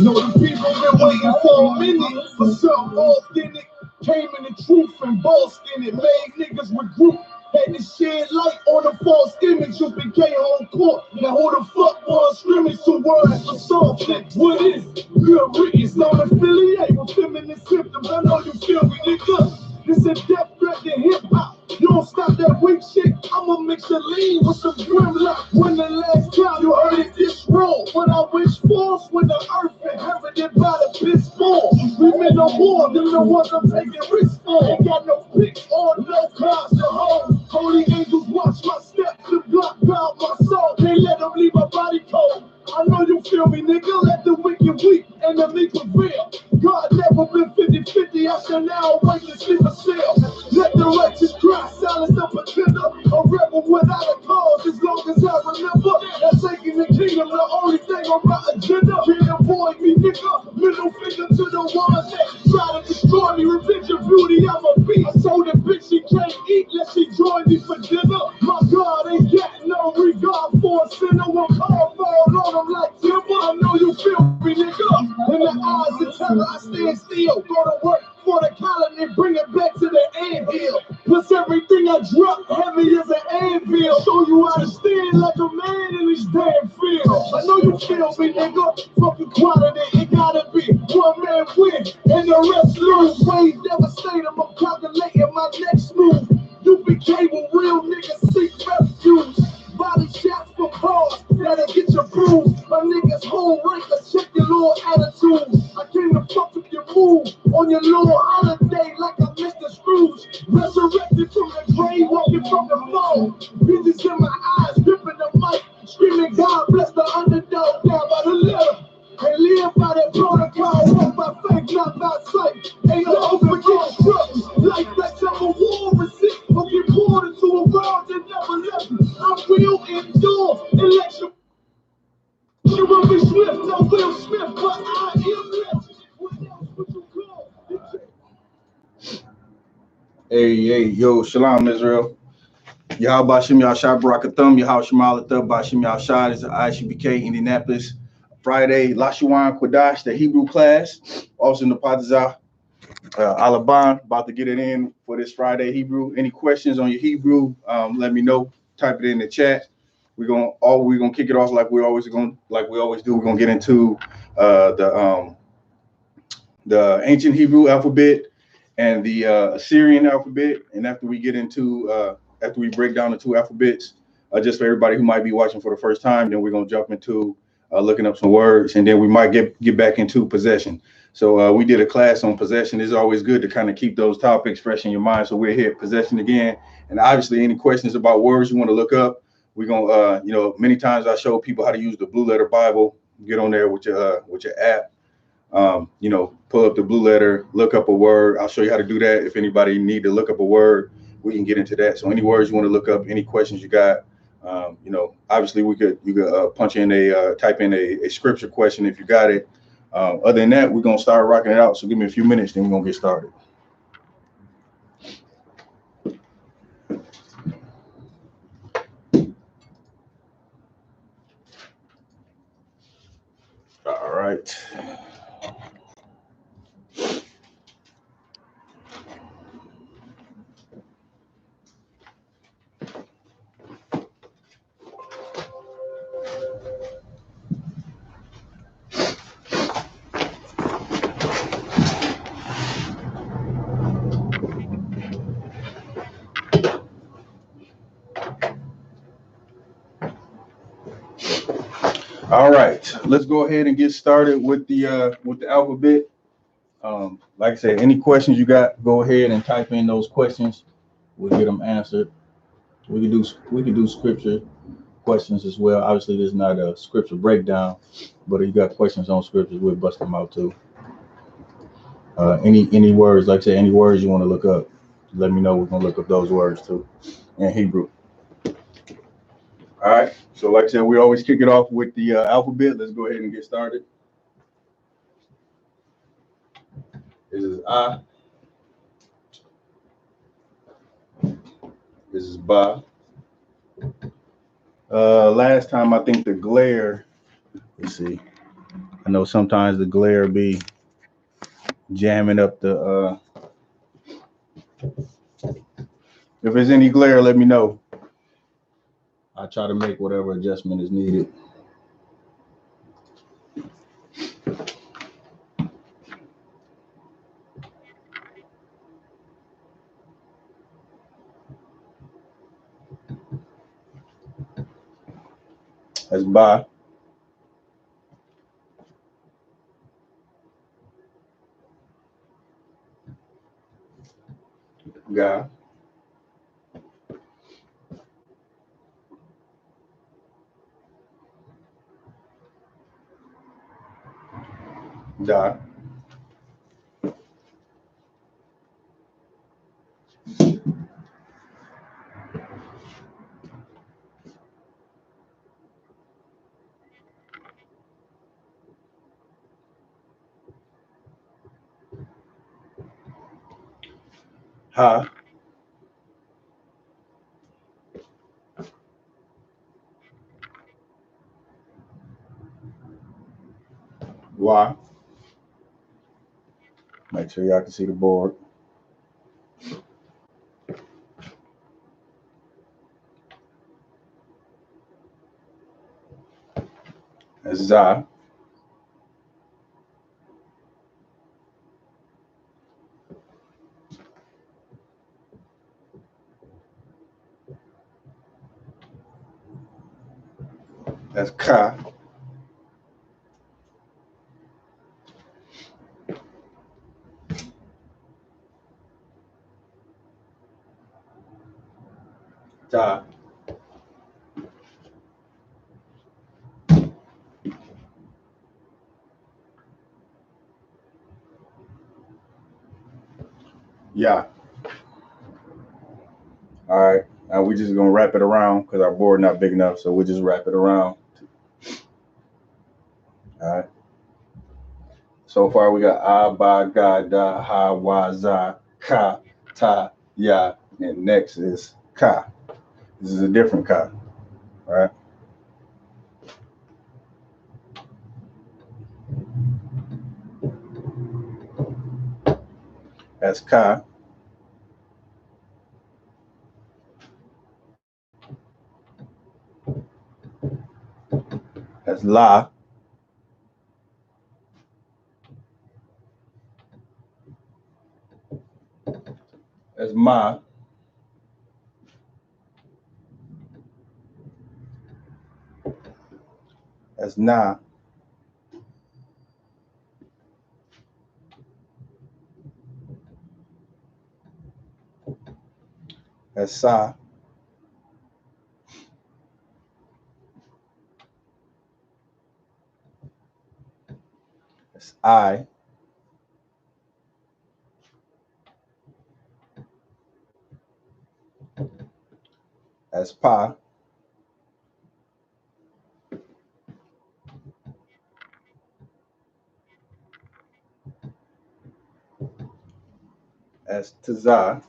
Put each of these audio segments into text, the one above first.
Know the people been waiting for a minute for something authentic. Came in the truth and bossed in it. Made niggas regroup. Had to shed light on the false image. I.S.U.P.K on court. Now who the fuck was scrimmage? Two words for soft flicks. What is good riddance? Don't affiliate with feminist symptoms. I know you feel me, nigga. This a death threat to hip hop. You don't stop that weak shit. I'ma mix the lean with some grimlock. When the last time you heard it this wrong? When I wish force, when the earth inherited by the piss fall. We made no more than the ones I'm taking risks for. Ain't got no picks or no cars to hold. Holy angels watch my steps to block out my soul. Can't let them leave my body cold. I know you feel me, nigga. Let the wicked weep and the meek prevail. God never been 50-50. I shall now awake and sleep a cell. Let the righteous cry, silence the pretender. A rebel without a cause, as long as I remember. That taking the kingdom, the only thing on my agenda. Can't avoid me, nigga. Middle finger to the ones that try to destroy me. Revenge your beauty, I'm a beast. I told that bitch she can't eat unless she join me for dinner. My God ain't got no regard for a sinner. One call fall on him like timber. I know you feel me, nigga. In the eyes of terror, I stand still. Go to work for the colony, bring it back to the anthill. Plus everything I drop heavy as an anvil. Show you how to stand like a man in this damn field. I know you feel me, nigga. Fucking quality, it gotta be one man win and the rest lose. Way devastating, I'm calculating my next move. U.S.K with real niggas seek refuge. Body shots for cause, that'll get you bruised. A nigga's whole ranker, check your little attitude. I came to fuck with your move on your little holiday like I missed the Scrooge. Resurrected from the grave, walking from the phone. Bitches in my eyes, gripping the mic, screaming God bless the underdog down by the letter. And live by that protocol, walk by faith, not by sight. Ain't no open get struck, like that type of war receipt. Or get poured into a world that never left me. I will endure election. You will be swift, no Will Smith, but I am left. What else would you call? Hey, yo, Shalom, Israel. Yahal Bashim Yahshai Barakathum, Yahal Shemal Athab Bashim Yahshai. It's I.S.U.P.K, Indianapolis. Friday, Lashawan, Qadash, the Hebrew class. Also in the Padazah, Alabama, about to get it in for this Friday Hebrew. Any questions on your Hebrew, let me know. Type it in the chat. We're gonna kick it off like we always do. We're gonna get into the ancient Hebrew alphabet and the Assyrian alphabet. And after we get into after we break down the two alphabets, just for everybody who might be watching for the first time, then we're gonna jump into looking up some words, and then we might get back into possession. So we did a class on possession. It's always good to kind of keep those topics fresh in your mind. So we're here at possession again. And obviously, any questions about words you want to look up, we're gonna, many times I show people how to use the Blue Letter Bible. Get on there with your app. Pull up the Blue Letter, look up a word. I'll show you how to do that. If anybody need to look up a word, we can get into that. So any words you want to look up, any questions you got, obviously you could punch in type in a scripture question if you got it. Other than that, we're gonna start rocking it out. So give me a few minutes, then we're gonna get started. All right. All right, let's go ahead and get started with the alphabet. Like I said, any questions you got, go ahead and type in those questions. We'll get them answered. We can do scripture questions as well. Obviously, there's not a scripture breakdown, but if you got questions on scriptures, we'll bust them out too. Any words, like I said, any words you want to look up, let me know. We're gonna look up those words too in Hebrew. All right. So like I said, we always kick it off with the alphabet. Let's go ahead and get started. This is I. This is Ba. Last time I think the glare. Let's see. I know sometimes the glare be jamming up the. If there's any glare, let me know. I'll try to make whatever adjustment is needed. That's bye. Guy. Da. Ha. Why? Make sure y'all can see the board. That's Za. That's Ka. Ta. Yeah. All right. Now we're just gonna wrap it around because our board not big enough, so we'll just wrap it around. All right. So far we got A, Ba, Ga, Da, Ha, Wa, Za, Ka, Ta, Ya, and next is Ka. This is a different Ka. All right. That's Ka. That's La. That's Ma. That's Na. That's Sa. That's I. That's Pa. That's Taza.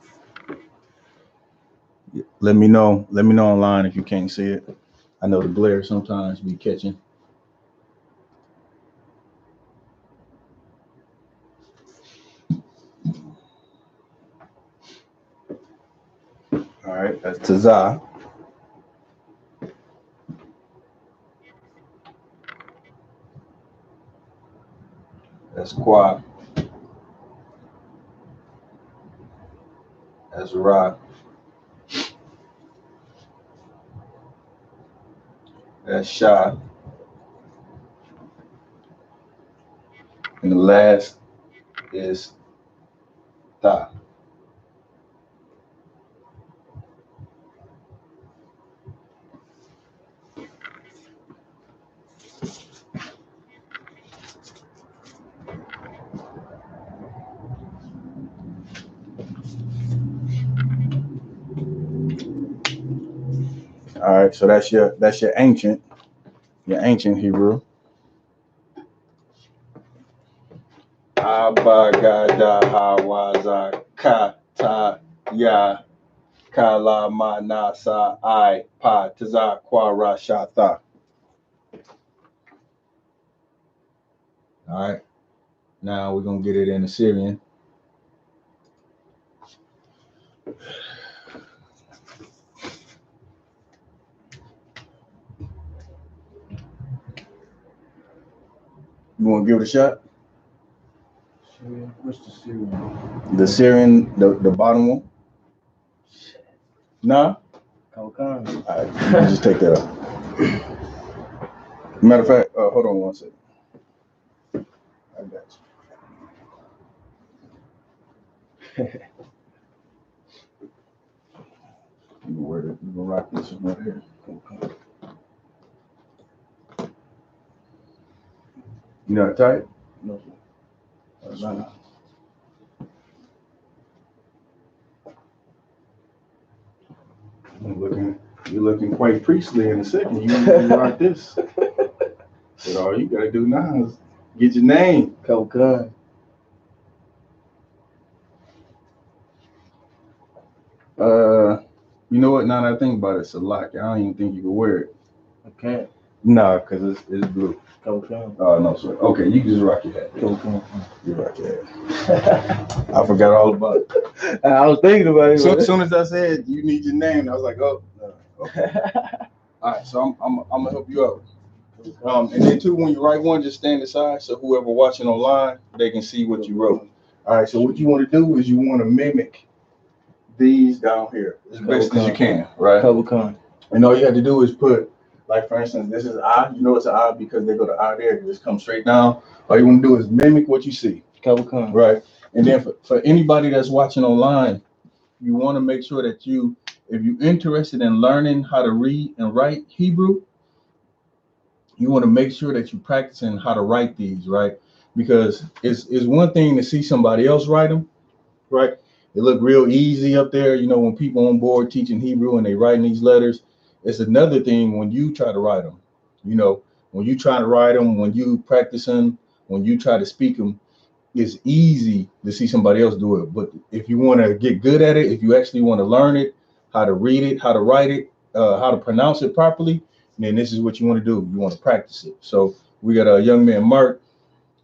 Let me know online if you can't see it. I know the glare sometimes be catching. All right, that's Taza. That's Qua. That's Ra. That's Sha. And the last is Ta. All right, so that's your ancient Hebrew. Abba, Gada, Ha, Waza, Ka, Ta, Ya, Ka, La, Ma, Na, Sa, I, Pa, Taza, Qua, Ra, Sha, Tha. All right. Now we're gonna get it in Assyrian. You want to give it a shot? What's the Syrian? The Syrian, the bottom one? Nah? Okay. All right, you can just take that out. Matter of fact, hold on one second. I got you. You can wear it. You can rock this one right here. Okay. You not tight? No. That's right. You're looking quite priestly in a second. You rock this. But all you gotta do now is get your name. Okay. You know what? Now that I think about it, it's a lock. I don't even think you can wear it. Okay. Nah, cause it's blue. Okay. Oh no, sir. Okay, you can just rock your hat. Okay. You rock your hat. I forgot all about it. I was thinking about it. So as soon as I said you need your name, I was like, oh. Okay. All right, so I'm gonna help you out. And then too, when you write one, just stand aside so whoever watching online, they can see what you wrote. All right, so what you want to do is you want to mimic these down here as best as you can, right? And all you have to do is put, like for instance, this is I. You know it's an I because they go to I there. Just come straight down. All you want to do is mimic what you see, right? And then for anybody that's watching online, you want to make sure that if you're interested in learning how to read and write Hebrew, you want to make sure that you're practicing how to write these, right? Because it's one thing to see somebody else write them, right? It look real easy up there, you know, when people on board teaching Hebrew and they writing these letters. It's another thing when you try to write them, you know, when you try to write them, when you practice them, when you try to speak them, it's easy to see somebody else do it. But if you want to get good at it, if you actually want to learn it, how to read it, how to write it, how to pronounce it properly, then this is what you want to do. You want to practice it. So we got a young man, Mark.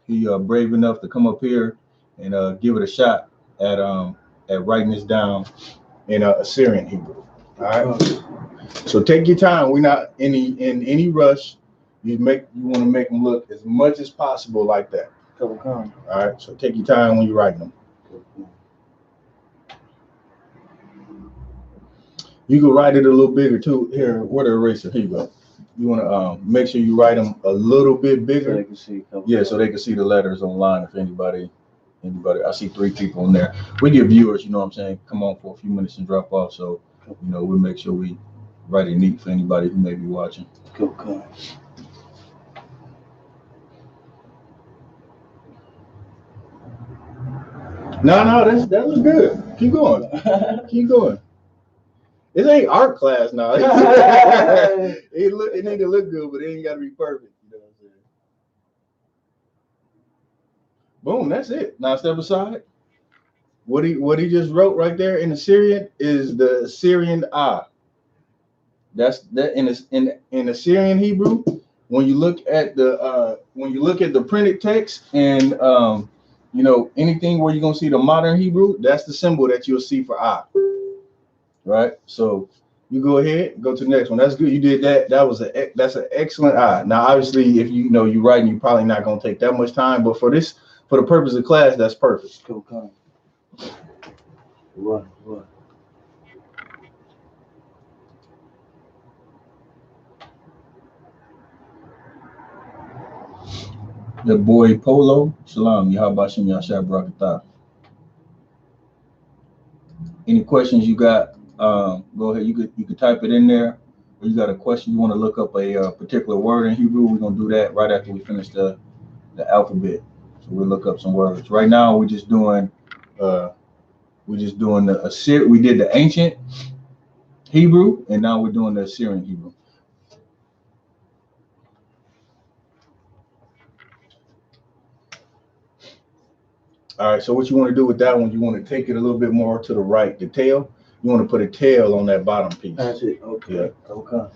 He brave enough to come up here and give it a shot at writing this down in Assyrian Hebrew. All right. So take your time. We're not in any rush. You want to make them look as much as possible like that. All right. So take your time when you're writing them. You can write it a little bigger too. Here, where the eraser? Here you go. You want to make sure you write them a little bit bigger. So they can see. Yeah, so they can see the letters online. If anybody, I see 3 people in there. We get viewers, you know what I'm saying, come on for a few minutes and drop off. So, you know, we'll make sure we write it neat for anybody who may be watching. Cool. No, that looks good. Keep going. Keep going. This ain't art class now. It need to look good, but it ain't got to be perfect. You know what I'm saying? Boom, that's it. Now step aside. What he just wrote right there in Assyrian is the Assyrian I. That's that in Assyrian Hebrew. When you look at the printed text and you know, anything where you're gonna see the modern Hebrew, that's the symbol that you'll see for I. Right? So you go ahead, go to the next one. That's good. You did that. That's an excellent I. Now, obviously, if you know you're writing, you're probably not gonna take that much time, but for the purpose of class, that's perfect. Cool. What? The boy Polo, Shalom, Yahabashim Yashab Barakatah. Any questions you got? Go ahead. You could type it in there. Or you got a question you want to look up a particular word in Hebrew? We're gonna do that right after we finish the alphabet. So we'll look up some words. Right now we're just doing we did the ancient Hebrew, and now we're doing the Assyrian Hebrew. All right, so what you want to do with that one, you want to take it a little bit more to the right, the tail. You want to put a tail on that bottom piece. That's it. Okay. Yeah. Okay.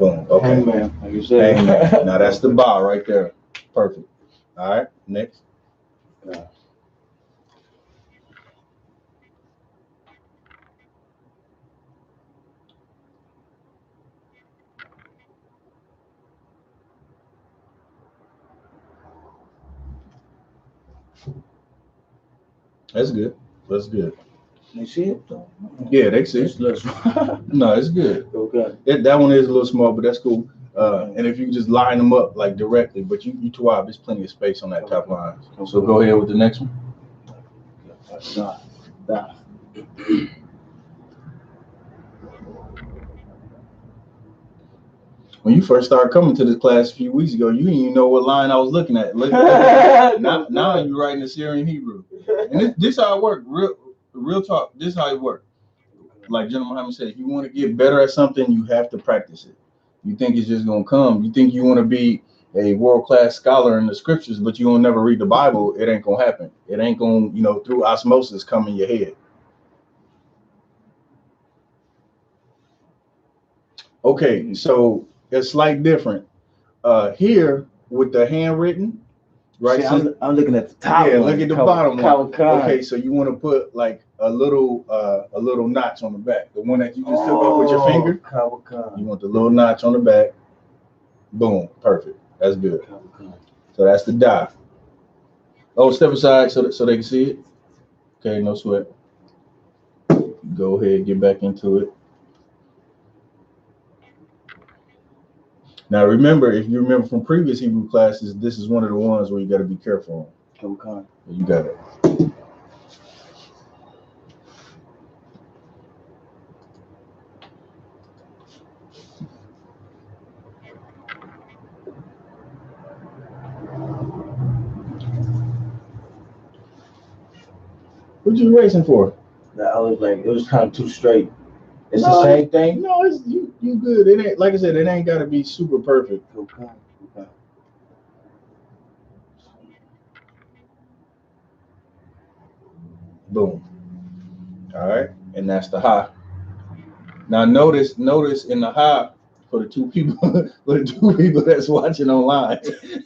Boom. Okay. Hangman, like you said. Hangman. Now that's the bar right there. Perfect. All right. Next. Yeah. That's good. That's good. They see it though. Yeah, they see it. No, it's good. Okay. That one is a little small, but that's cool. And if you just line them up like directly, but you twab, there's plenty of space on that top line. So go ahead with the next one. When you first started coming to this class a few weeks ago, you didn't even know what line I was looking at. Now you're writing the Syrian Hebrew. And this how it works. Real talk. This how it works. Like General Muhammad said, if you want to get better at something, you have to practice it. You think it's just gonna come. You think you want to be a world-class scholar in the scriptures, but you don't never read the Bible, it ain't gonna happen. It ain't gonna, through osmosis come in your head. Okay, so it's slight different. Here with the handwritten, right? See, I'm looking at the top. Yeah, look at the bottom one. Okay, so you want to put like a little notch on the back. The one that you just took off with your finger. You want the little notch on the back. Boom, perfect. That's good. So that's the die. Oh, step aside so they can see it. Okay, no sweat. Go ahead, get back into it. Now remember, if you remember from previous Hebrew classes, this is one of the ones where you got to be careful on. You got it. What you racing for? I was like, it was kind of too straight. It's the same thing. No, it's you good. It ain't, like I said, it ain't got to be super perfect. Okay. Boom. All right, and that's the high. Now notice in the high for the two people that's watching online.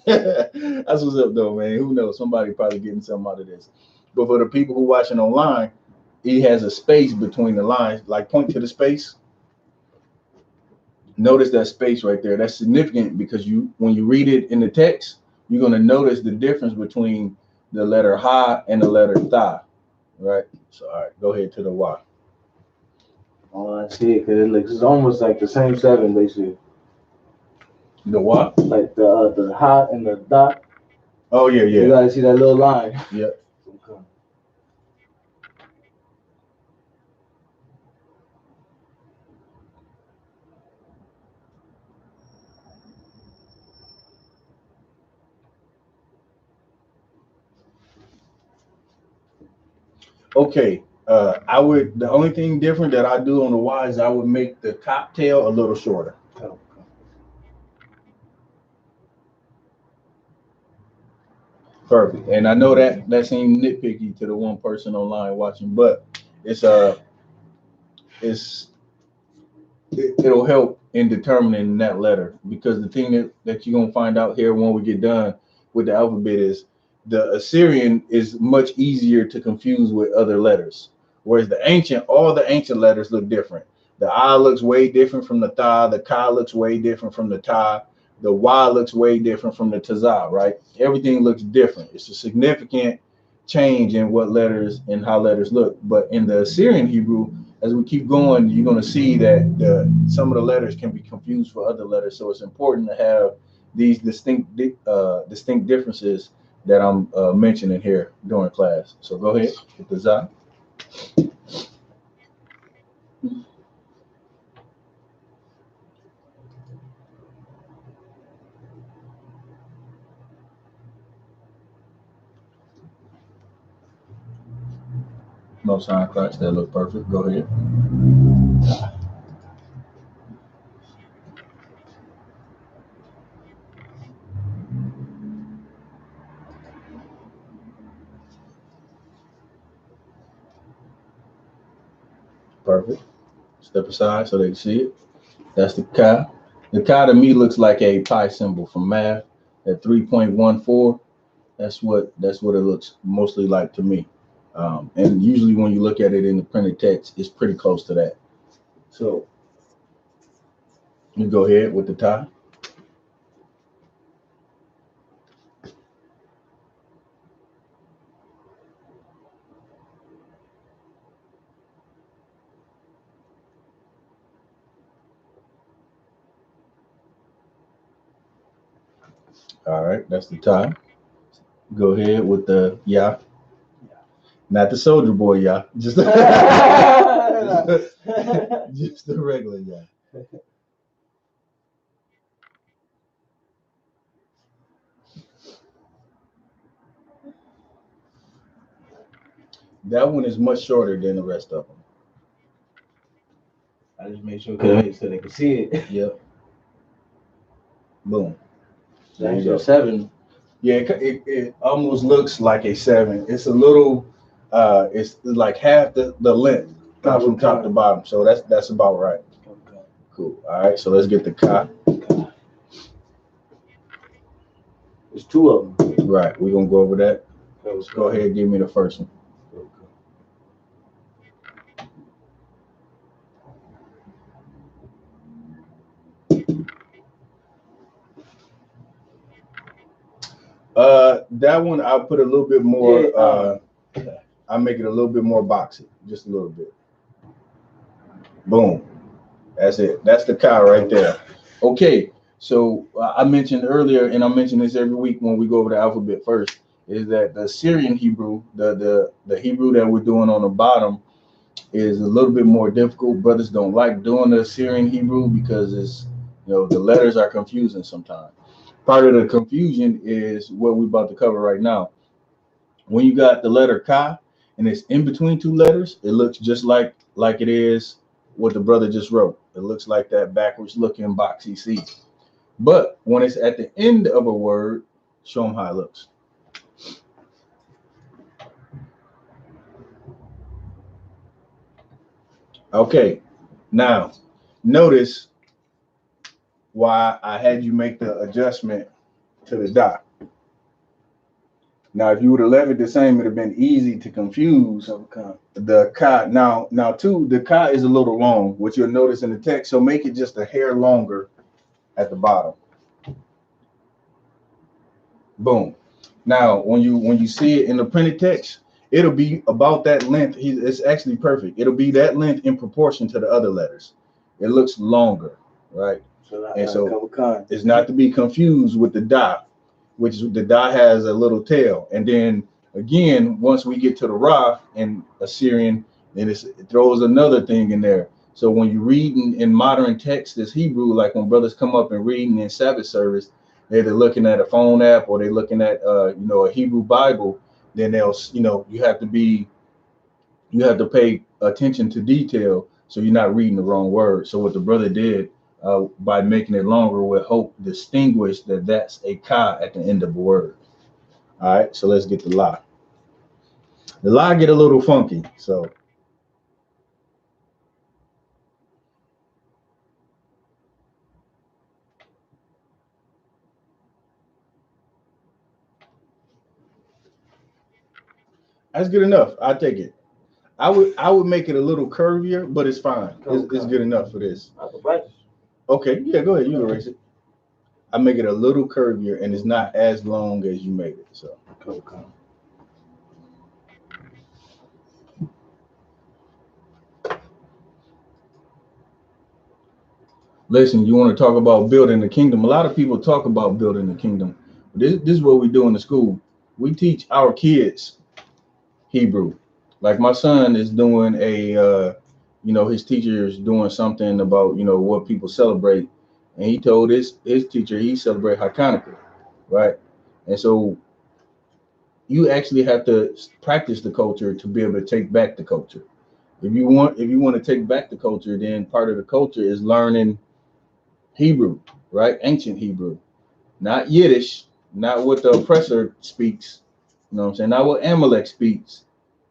That's what's up though, man. Who knows? Somebody probably getting something out of this. But for the people who watching online, he has a space between the lines. Like point to the space. Notice that space right there. That's significant because when you read it in the text, you're gonna notice the difference between the letter ha and the letter tha. Right. So all right, go ahead to the Y. Oh, I see it because it's almost like the same seven basically. The what? Like the ha and the dot. Oh yeah. You gotta see that little line. Yep. Okay. The only thing different that I do on the Y is I would make the top tail a little shorter. Perfect. And I know that seems nitpicky to the one person online watching, but it'll help in determining that letter, because the thing that you're gonna find out here when we get done with the alphabet is the Assyrian is much easier to confuse with other letters, whereas all the ancient letters look different. The I looks way different from the Tha, the Ka looks way different from the Ta, the Y looks way different from the Tza, right? Everything looks different. It's a significant change in what letters and how letters look. But in the Assyrian Hebrew, as we keep going, you're going to see that some of the letters can be confused for other letters. So it's important to have these distinct differences that I'm mentioning here during class. So go ahead with the Za. No sign cracks. That look perfect. Go ahead. Perfect. Step aside so they can see it. That's the Ka. The Chi to me looks like a pi symbol from math at 3.14. That's what it looks mostly like to me. And usually when you look at it in the printed text, it's pretty close to that. So you go ahead with the tie. All right, that's the tie. Go ahead with the Yah. Not the soldier boy Yah. Just the regular Yah. That one is much shorter than the rest of them. I just made sure so they could see it. Yep. Boom. That's your 7. Yeah, it almost looks like a 7. It's a little, it's like half the length from top to bottom. So that's about right. Okay. Cool. All right. So let's get the Chi. There's 2 of them. Right. We're gonna go over that. Okay. Let's go ahead and give me the first one. That one I'll put a little bit more. I'll make it a little bit more boxy, just a little bit. Boom. That's it. That's the Chi right there. Okay. So I mentioned earlier, and I mention this every week when we go over the alphabet first, is that the Syrian Hebrew, the Hebrew that we're doing on the bottom, is a little bit more difficult. Brothers don't like doing the Syrian Hebrew because it's, the letters are confusing sometimes. Part of the confusion is what we're about to cover right now. When you got the letter Chi and it's in between 2 letters, it looks just like it is what the brother just wrote. It looks like that backwards looking boxy C. But when it's at the end of a word, show them how it looks. Okay, now notice why I had you make the adjustment to the dot. Now, if you would have left it the same, it'd have been easy to confuse the Chi. Now too, the Chi is a little long, which you'll notice in the text. So make it just a hair longer at the bottom. Boom. Now, when you see it in the printed text, it'll be about that length. It's actually perfect. It'll be that length in proportion to the other letters. It looks longer, right? So it's not to be confused with the dot, which the dot has a little tail. And then again, once we get to the Ra in Assyrian, then it throws another thing in there. So when you read in modern text, this Hebrew, like when brothers come up and reading in Sabbath service, they're looking at a phone app or they're looking at a Hebrew Bible, then they'll you have to pay attention to detail so you're not reading the wrong word. So what the brother did by making it longer would hope distinguish that that's a Chi at the end of a word. All right, so let's get the La. The La get a little funky, so that's good enough. I'll take it. I would make it a little curvier, but it's fine. It's good enough for this. Okay, yeah, go ahead. You erase it. I make it a little curvier, and it's not as long as you made it. So. Okay. Listen, you want to talk about building the kingdom? A lot of people talk about building the kingdom. This is what we do in the school. We teach our kids Hebrew. Like my son is doing his teacher is doing something about, what people celebrate. And he told his teacher he celebrate Hanukkah, right? And so you actually have to practice the culture to be able to take back the culture. If you want to take back the culture, then part of the culture is learning Hebrew, right? Ancient Hebrew, not Yiddish, not what the oppressor speaks, not what Amalek speaks,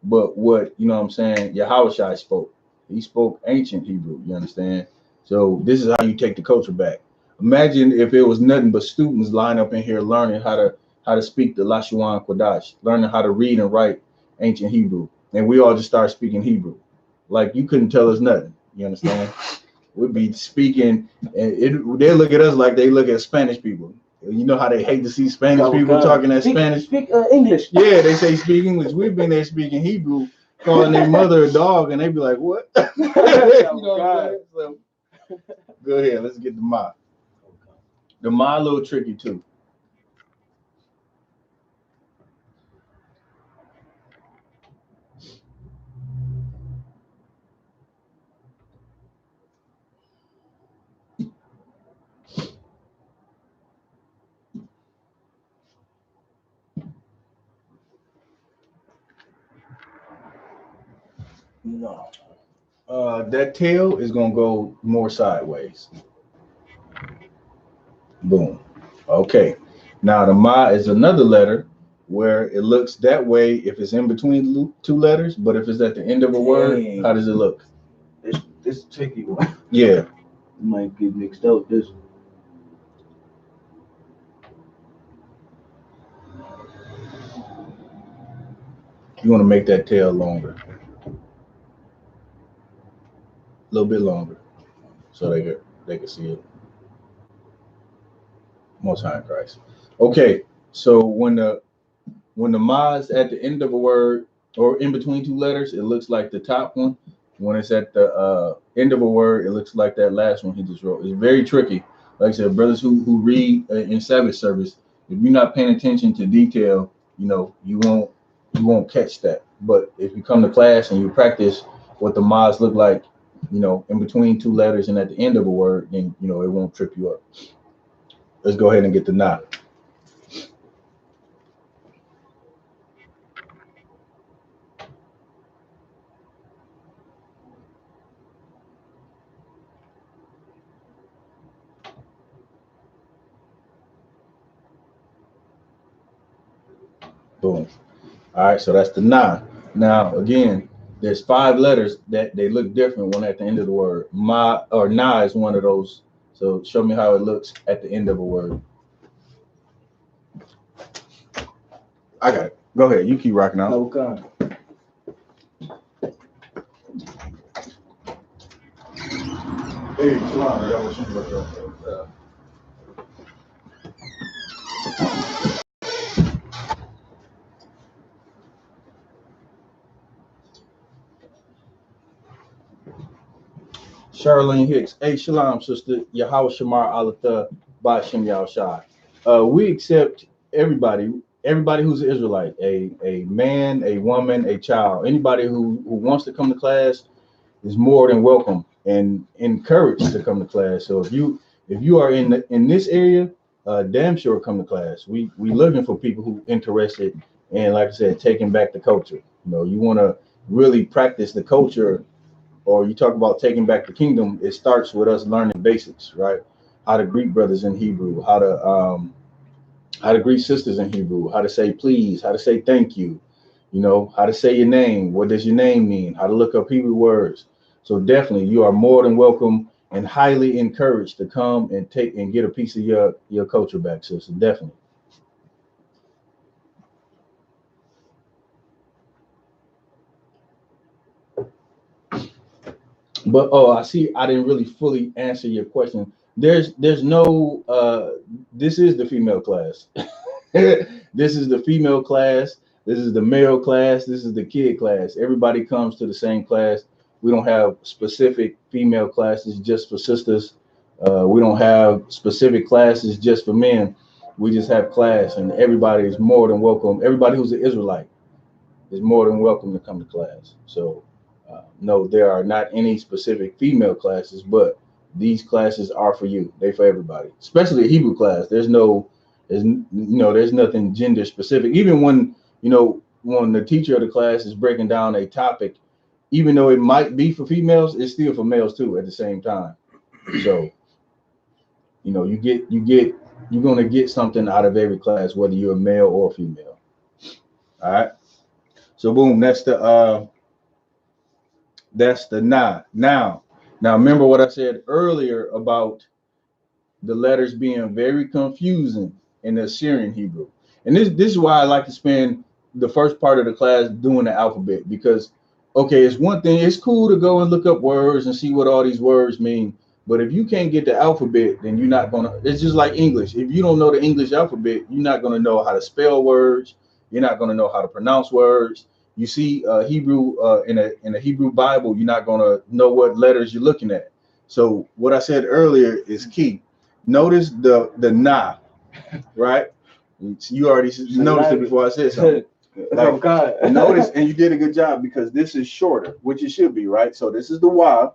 but what, Yahushua spoke. He spoke ancient Hebrew, you understand? So this is how you take the culture back. Imagine if it was nothing but students line up in here learning how to speak the Lashawan Qadash, learning how to read and write ancient Hebrew, and we all just start speaking Hebrew, like you couldn't tell us nothing. You understand? We'd be speaking, and they look at us like they look at Spanish people. You know how they hate to see Spanish people talking that Spanish. Speak English. Yeah, they say speak English. We've been there speaking Hebrew, calling their mother a dog, and they be like, "What?" You know what I'm saying? So, go ahead. Let's get the ma. The ma a little tricky too. No. That tail is gonna go more sideways. Boom. Okay. Now the ma is another letter where it looks that way if it's in between two letters, but if it's at the end of a word, how does it look? It's a tricky one. Yeah. You might get mixed up this one. You want to make that tail longer, a little bit longer, so they can see it. Most High in Christ. Okay. So when the ma is at the end of a word or in between two letters, it looks like the top one. When it's at the end of a word, it looks like that last one he just wrote. It's very tricky. Like I said, brothers who read in Sabbath service, if you're not paying attention to detail, you won't catch that. But if you come to class and you practice what the mas look like, in between two letters and at the end of a word, then it won't trip you up. Let's go ahead and get the na. Boom. All right, so that's the na. Now, again, there's 5 letters that they look different when at the end of the word. Ma or na is one of those. So show me how it looks at the end of a word. I got it. Go ahead. You keep rocking out. Okay. Hey, Shalom. That was super. Charlene Hicks. Hey, Shalom, sister. Yahweh Shamar Alatha Ba'Shem Yahushai. We accept everybody who's an Israelite, a man, a woman, a child. Anybody who wants to come to class is more than welcome and encouraged to come to class. So if you are in this area, damn sure come to class. We looking for people who interested in, like I said, taking back the culture. You want to really practice the culture, or you talk about taking back the kingdom. It starts with us learning basics, right? How to greet brothers in Hebrew, how to greet sisters in Hebrew, how to say please, how to say thank you, how to say your name, what does your name mean, how to look up Hebrew words. So definitely you are more than welcome and highly encouraged to come and take and get a piece of your culture back, sister. Definitely. But I see I didn't really fully answer your question. There's no this is the female class. This is the female class. This is the male class. This is the kid class. Everybody comes to the same class. We don't have specific female classes just for sisters. We don't have specific classes just for men. We just have class, and everybody is more than welcome. Everybody who's an Israelite is more than welcome to come to class. So, no, there are not any specific female classes, but these classes are for you. They for everybody, especially the Hebrew class. There's nothing gender specific. Even when the teacher of the class is breaking down a topic, even though it might be for females, it's still for males too at the same time. So, you're gonna get something out of every class, whether you're a male or female. All right. So boom, that's the na. Now remember what I said earlier about the letters being very confusing in the Assyrian Hebrew. And this is why I like to spend the first part of the class doing the alphabet, because okay, it's one thing, it's cool to go and look up words and see what all these words mean. But if you can't get the alphabet, then you're not gonna, it's just like English. If you don't know the English alphabet, you're not gonna know how to spell words, you're not gonna know how to pronounce words. You see Hebrew in a Hebrew Bible, you're not gonna know what letters you're looking at. So what I said earlier is key. Notice the na, right? You already noticed it before I said something. Like, notice, and you did a good job, because this is shorter, which it should be, right? So this is the Y.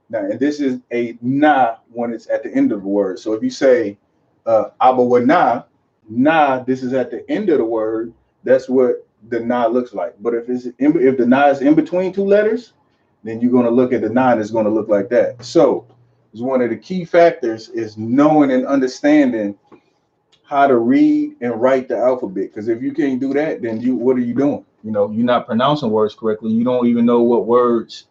Now, and this is a na when it's at the end of the word. So if you say abawana, na, this is at the end of the word. That's what the na looks like. But if the na is in between two letters, then you're going to look at the na and it's going to look like that. So it's one of the key factors is knowing and understanding how to read and write the alphabet. Because if you can't do that, then what are you doing? You know, you're not pronouncing words correctly. You don't even know what words,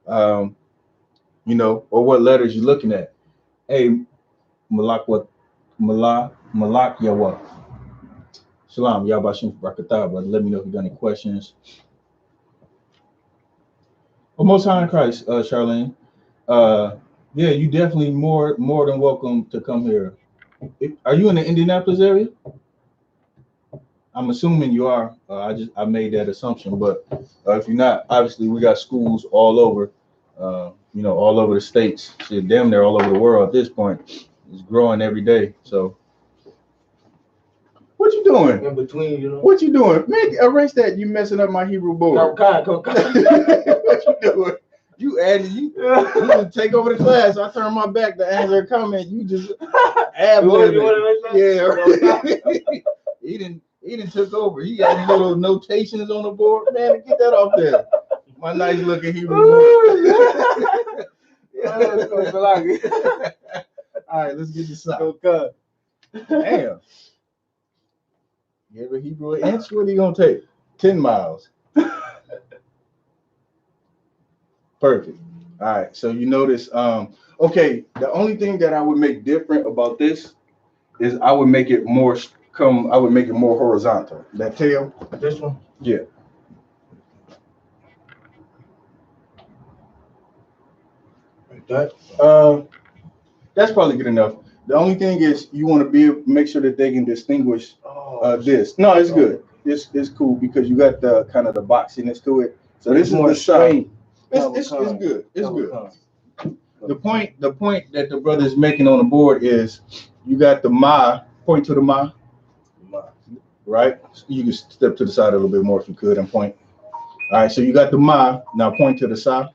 you know, or what letters you're looking at. Hey, Malak Yawa. Shalom, Yabashim Rakatah, brother. Let me know if you got any questions. Well, Most High in Christ, Charlene. Yeah, you definitely more than welcome to come here. Are you in the Indianapolis area? I'm assuming you are. I made that assumption, but if you're not, obviously we got schools all over, you know, all over the states. Shit, damn near all over the world at this point. It's growing every day. So, what you doing? In between, you know. What you doing? Man, erase that. You messing up my Hebrew board. Come. What you doing? You take over the class. I turn my back to answer a comment. You just add Yeah. He didn't took over. He got little notations on the board. Man, get that off there. My nice looking Hebrew board. All right, let's get this out. Damn. Give a Hebrew an inch. What are you gonna take? 10 miles. Perfect. All right, so you notice, okay, the only thing that I would make different about this is I would make it more horizontal. That tail. This one? Yeah. Like that? That's probably good enough. The only thing is you want to make sure that they can distinguish this. No, it's good. It's cool because you got the kind of the boxiness to it. So this is the side. It's good. It's good. The point that the brother is making on the board is you got the ma, point to the ma, right? You can step to the side a little bit more if you could and point. All right, so you got the ma, now point to the side.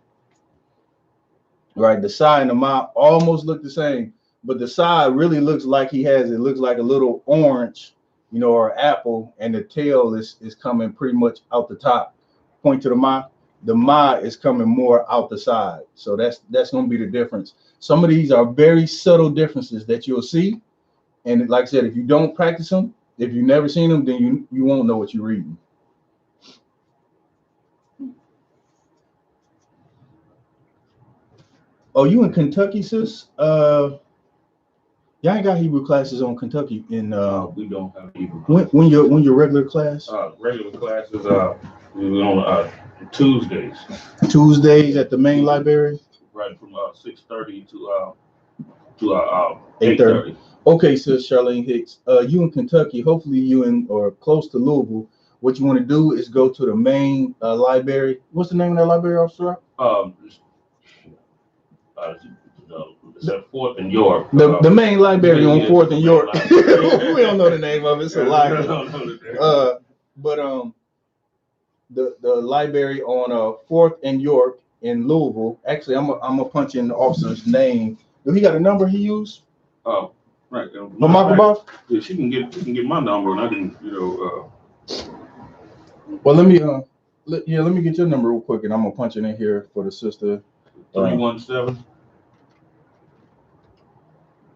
Right, the side and the ma almost look the same, but the side really looks like it looks like a little orange, you know, or apple, and the tail is coming pretty much out the top. Point to the ma is coming more out the side. So that's going to be the difference. Some of these are very subtle differences that you'll see. And like I said, if you don't practice them, if you've never seen them, then you won't know what you're reading. Oh, you in Kentucky, sis? Y'all ain't got Hebrew classes on Kentucky in we don't have Hebrew. When your regular class? Regular classes we on Tuesdays. Tuesdays at the main library? Right, from 6:30 to 8:30. Okay, sis Charlene Hicks. You in Kentucky, hopefully you in or close to Louisville. What you want to do is go to the main library. What's the name of that library, officer? It's at 4th and York. The main library on 4th and York. We don't know the name of it. It's a library. But the library on 4th and York in Louisville. Actually, I'm gonna punch in the officer's name. Do he got a number he used? Right. Yeah, she can get my number, and I can, Well, let me get your number real quick, and I'm gonna punch it in here for the sister. 317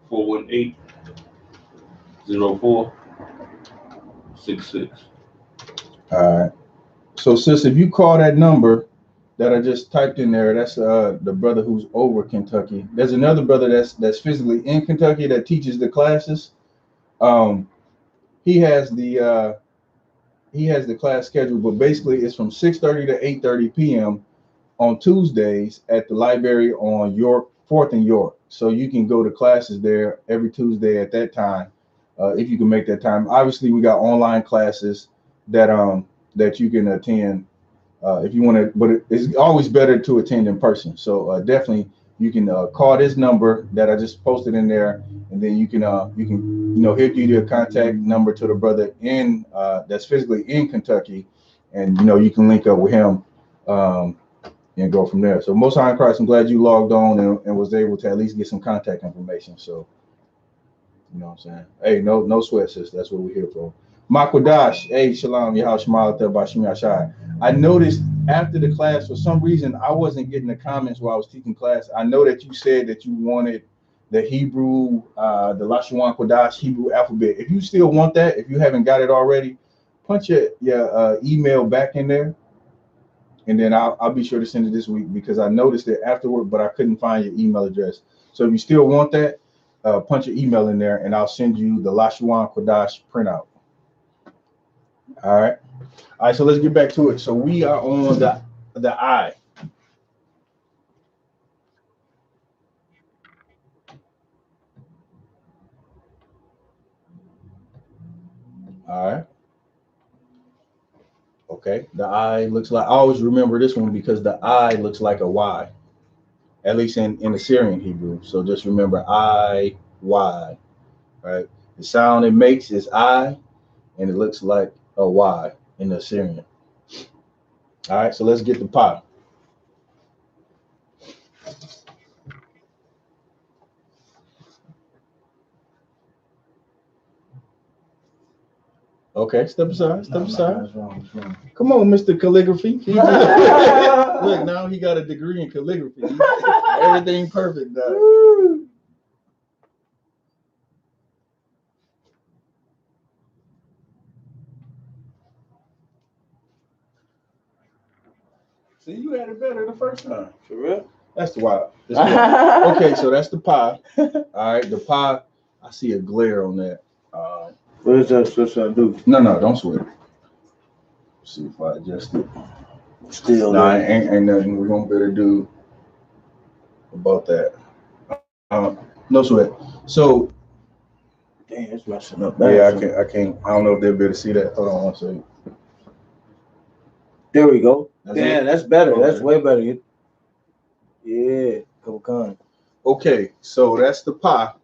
418 0466. All right. So, sis, if you call that number, that I just typed in there, that's the brother who's over Kentucky. There's another brother that's physically in Kentucky that teaches the classes. He has the class schedule, but basically it's from 6:30 to 8:30 p.m. on Tuesdays at the library on York 4th and York. So you can go to classes there every Tuesday at that time, if you can make that time. Obviously, we got online classes that you can attend if you want to, but it's always better to attend in person. So definitely you can call this number that I just posted in there, and then you can he'll give you a contact number to the brother in that's physically in Kentucky, and you can link up with him and go from there. So Most High in Christ, I'm glad you logged on and was able to at least get some contact information. So you know what I'm saying? Hey, no sweat, sis. That's what we're here for. Qadash, hey, Shalom, Yahal, I noticed after the class, for some reason, I wasn't getting the comments while I was teaching class. I know that you said that you wanted the Hebrew, the Lashawan Qadash Hebrew alphabet. If you still want that, if you haven't got it already, punch your email back in there, and then I'll be sure to send it this week because I noticed it afterward, but I couldn't find your email address. So if you still want that, punch your email in there, and I'll send you the Lashawan Qadash printout. All right. So let's get back to it. So we are on the I. All right. Okay. The I looks like, I always remember this one because the I looks like a Y, at least in Assyrian Hebrew. So just remember I, Y, right? The sound it makes is I, and it looks like a Y in the Assyrian. All right. So let's get the Pa. Okay, step aside. Come on, Mr. Calligraphy. Look, now he got a degree in calligraphy. Everything perfect now. See, you had it better the first time. For real? That's the wild. Okay, so that's the Pa. All right, the Pa. I see a glare on that. What is that supposed to do? No, don't sweat. See if I adjust it. Still. No, ain't nothing we're gonna better do about that. No sweat. So. Damn, it's messing up. Yeah, I can't. I don't know if they'll be able to see that. Hold on one second. There we go. That's That's better. Okay. That's way better. Yeah, couple. Okay, so that's the Pa.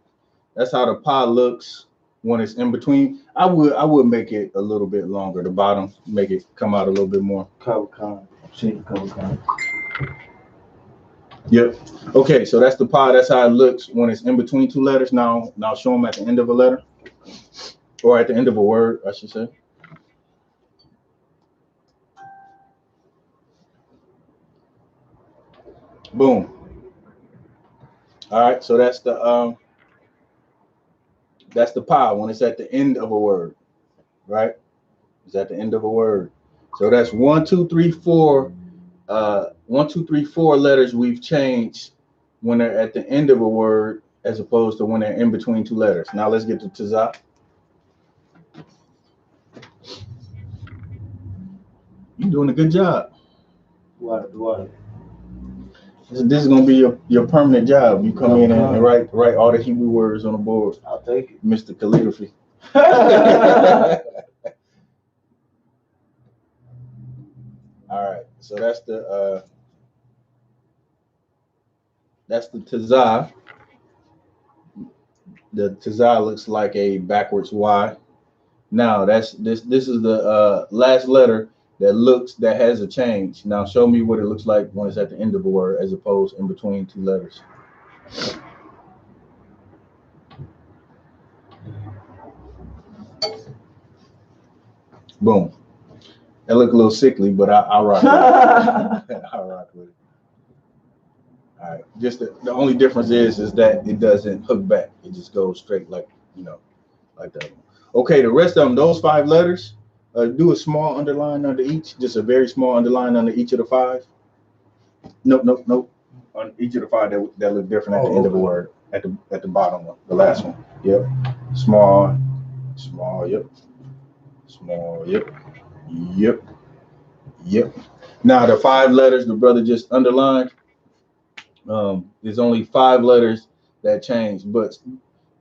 That's how the Pa looks when it's in between. I would make it a little bit longer. The bottom, make it come out a little bit more. Couple. Yep. Okay, so that's the Pa. That's how it looks when it's in between two letters. Now show them at the end of a letter, or at the end of a word, I should say. Boom. All right, so that's the Pa when it's at the end of a word, right? It's at the end of a word. So that's 1, 2, 3, 4. 1, 2, 3, 4 letters we've changed when they're at the end of a word as opposed to when they're in between two letters. Now let's get to Tazah. You're doing a good job. What? This is gonna be your permanent job. You come in and write all the Hebrew words on the board. I'll take it. Mr. Calligraphy. All right, so that's the Tazah. The Tazah looks like a backwards Y. Now this is the last letter that has a change. Now show me what it looks like when it's at the end of a word as opposed in between two letters. Boom. That look a little sickly, but I rock with it. I rock with it. All right. Just the only difference is that it doesn't hook back. It just goes straight like that. Okay, the rest of them, those 5 letters, do a small underline under each, just a very small underline under each of the 5. Nope. On each of the five that look different at the end of a word. At the bottom one, the last one. Yep. Small. Yep. Small. Yep. Now the 5 letters the brother just underlined. There's only 5 letters that change, but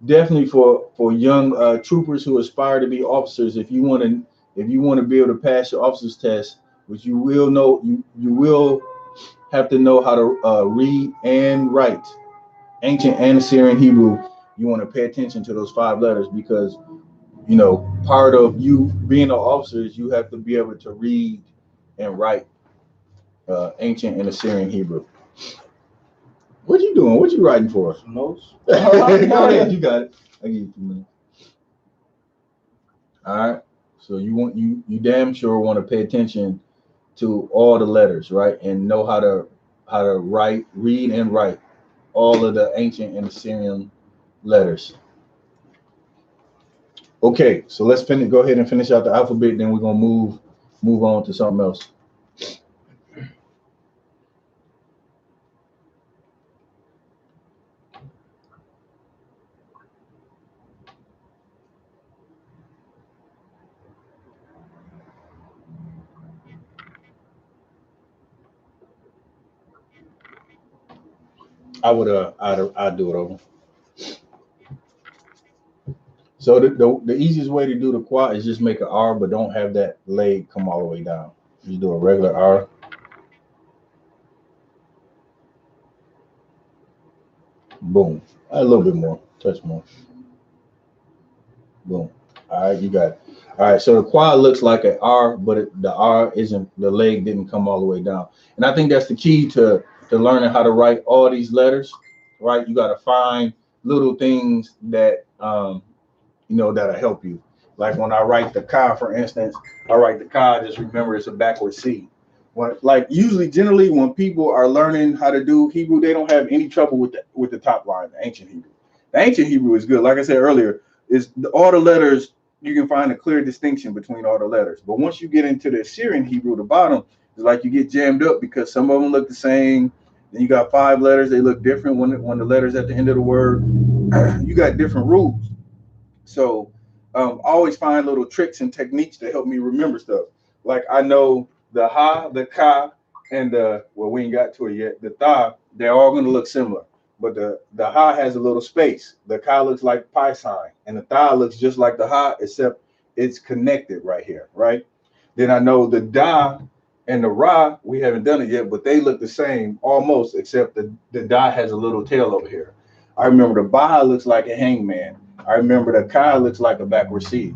definitely for young troopers who aspire to be officers, if you want to be able to pass your officer's test, which you will know, you will have to know how to read and write ancient and Assyrian Hebrew. You want to pay attention to those 5 letters because part of you being an officer is you have to be able to read and write ancient and Assyrian Hebrew. What you doing? What you writing for us? Notes. Go ahead, you got it. I give you 2 minutes. All right. So you damn sure want to pay attention to all the letters, right? And know how to read and write all of the ancient and Assyrian letters. Okay, so let's go ahead and finish out the alphabet, then we're gonna move on to something else. I'd do it over. So the easiest way to do the quad is just make an R, but don't have that leg come all the way down. You do a regular R. Boom. A little bit more. Touch more. Boom. All right, you got it. All right, so the quad looks like an R, but the R isn't. The leg didn't come all the way down, and I think that's the key to learning how to write all these letters. Right, you got to find little things that that'll help you. Like when I write the Ka, for instance, I write the Ka, just remember it's a backward C. Generally, when people are learning how to do Hebrew, they don't have any trouble with the top line, the ancient Hebrew. The ancient Hebrew is good. Like I said earlier, all the letters, you can find a clear distinction between all the letters. But once you get into the Assyrian Hebrew, the bottom, it's like you get jammed up because some of them look the same. Then you got 5 letters, they look different when the letters at the end of the word. You got different rules. So always find little tricks and techniques to help me remember stuff. Like I know the Ha, the Ka, and we ain't got to it yet. The Tha, they're all going to look similar. But the Ha has a little space. The Ka looks like pi sign. And the Tha looks just like the Ha, except it's connected right here, right? Then I know the Da and the Ra, we haven't done it yet, but they look the same almost, except the Da has a little tail over here. I remember the Ba looks like a hangman. I remember the Ka looks like a backward C.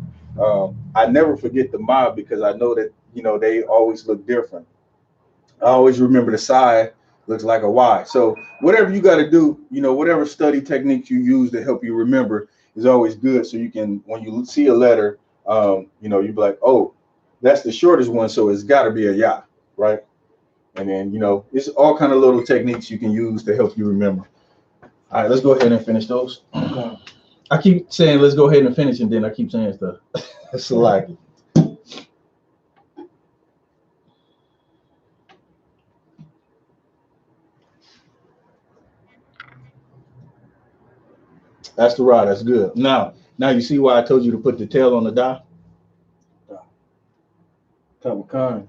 I never forget the Ma because I know that, they always look different. I always remember the Psi looks like a Y. So whatever you got to do, whatever study techniques you use to help you remember is always good. So you can, when you see a letter, you'd be like, oh, that's the shortest one. So it's got to be a Ya, right? And then, it's all kind of little techniques you can use to help you remember. All right, let's go ahead and finish those. I keep saying let's go ahead and finish, and then I keep saying stuff. It's like that's the rod. That's good. Now you see why I told you to put the tail on the Da?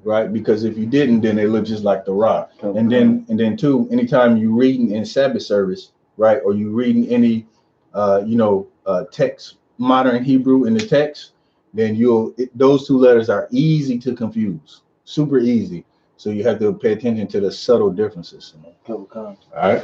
Right? Because if you didn't, then they look just like the rod. And then too, anytime you reading in Sabbath service, right, or you reading any text, modern Hebrew in the text, then those 2 letters are easy to confuse, super easy. So you have to pay attention to the subtle differences. All right.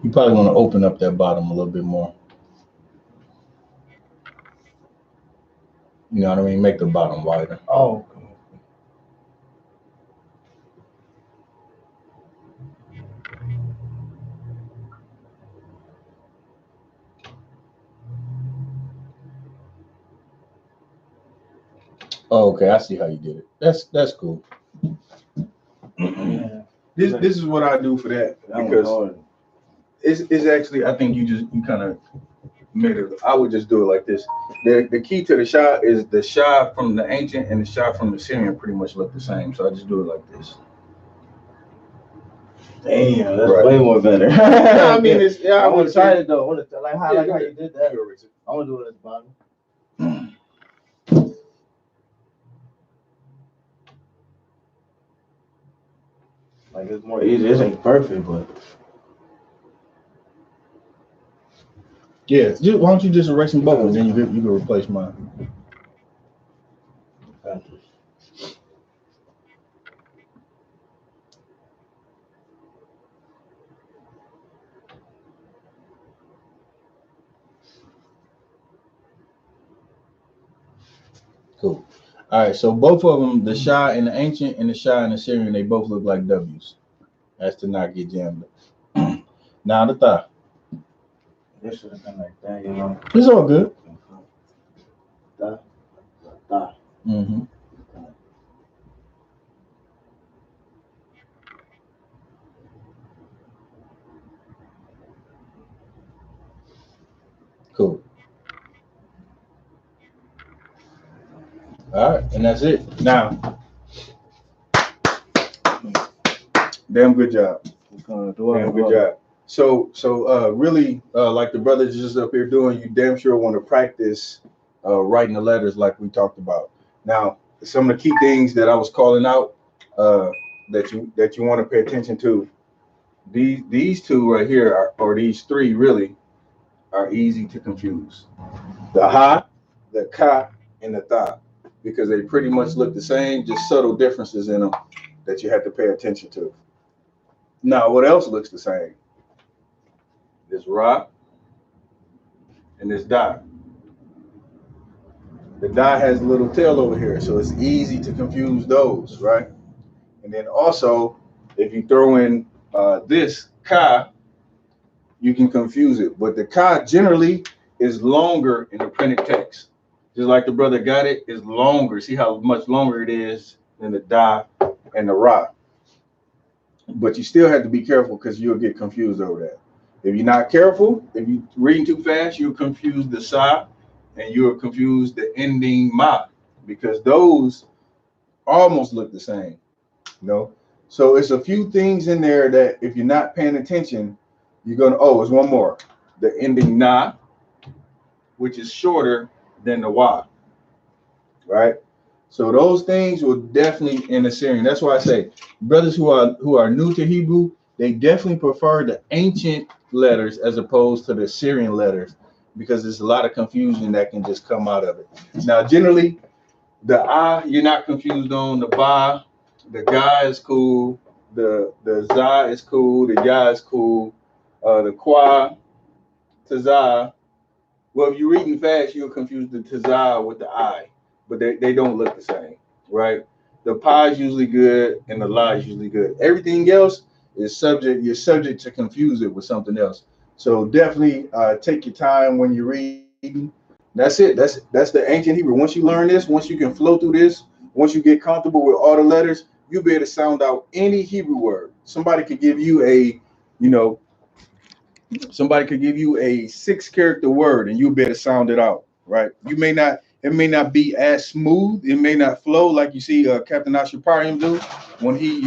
You probably want to open up that bottom a little bit more. You know what I mean? Make the bottom wider. Oh, okay. Oh, okay, I see how you did it. That's cool. Yeah. This is what I do for that because it's actually I think you kind of made it. I would just do it like this. The key to the Shah is the Shah from the ancient and the Shah from the Syrian pretty much look the same. So I just do it like this. Damn, that's way more better. I mean, it's I want to try say it though. I want to like how you did that. I want to do it at the bottom. Like it's more easy. This ain't perfect, but yeah. Why don't you just erase them both and then you can replace mine. Cool. All right, so both of them, the Shah and the ancient and the Shah and the Syrian, they both look like W's. That's to not get jammed up. Now the thigh. this should have been like that, you know. It's all good. Thigh. Mm-hmm. Cool. All right, and that's it. Now, damn good job. Damn good job. So really, like the brothers just up here doing, you damn sure want to practice writing the letters like we talked about. Now, some of the key things that I was calling out that you want to pay attention to. These two right here or these three really are easy to confuse. The ha, the ka, and the tha, because they pretty much look the same, just subtle differences in them that you have to pay attention to. Now, what else looks the same? This ra and this da. The da has a little tail over here, so it's easy to confuse those, right? And then also, if you throw in this ka, you can confuse it. But the ka generally is longer in the printed text. Just like the brother got it, is longer. See how much longer it is than the da and the ra. But you still have to be careful because you'll get confused over that. If you're not careful, if you're reading too fast, you'll confuse the sa and you'll confuse the ending ma because those almost look the same, you know? So it's a few things in there that if you're not paying attention, you're gonna, oh, it's one more. The ending na, which is shorter than the wa, right? So those things will definitely in the Syrian. That's why I say brothers who are new to Hebrew, they definitely prefer the ancient letters as opposed to the Syrian letters because there's a lot of confusion that can just come out of it. Now, generally, the ah you're not confused on, the ba, the ga is cool, the za is cool, the ya is cool, the qua, taza. Well, if you're reading fast, you'll confuse the taza with the I, but they don't look the same, right? The pa is usually good and the la is usually good. Everything else is you're subject to confuse it with something else. So definitely take your time when you're reading. That's it. That's the ancient Hebrew. Once you learn this, once you can flow through this, once you get comfortable with all the letters, you'll be able to sound out any Hebrew word. Somebody could give you a 6-character word and you'll be able to sound it out, right? It may not be as smooth, it may not flow like you see Captain I.S.U.P.K do when he,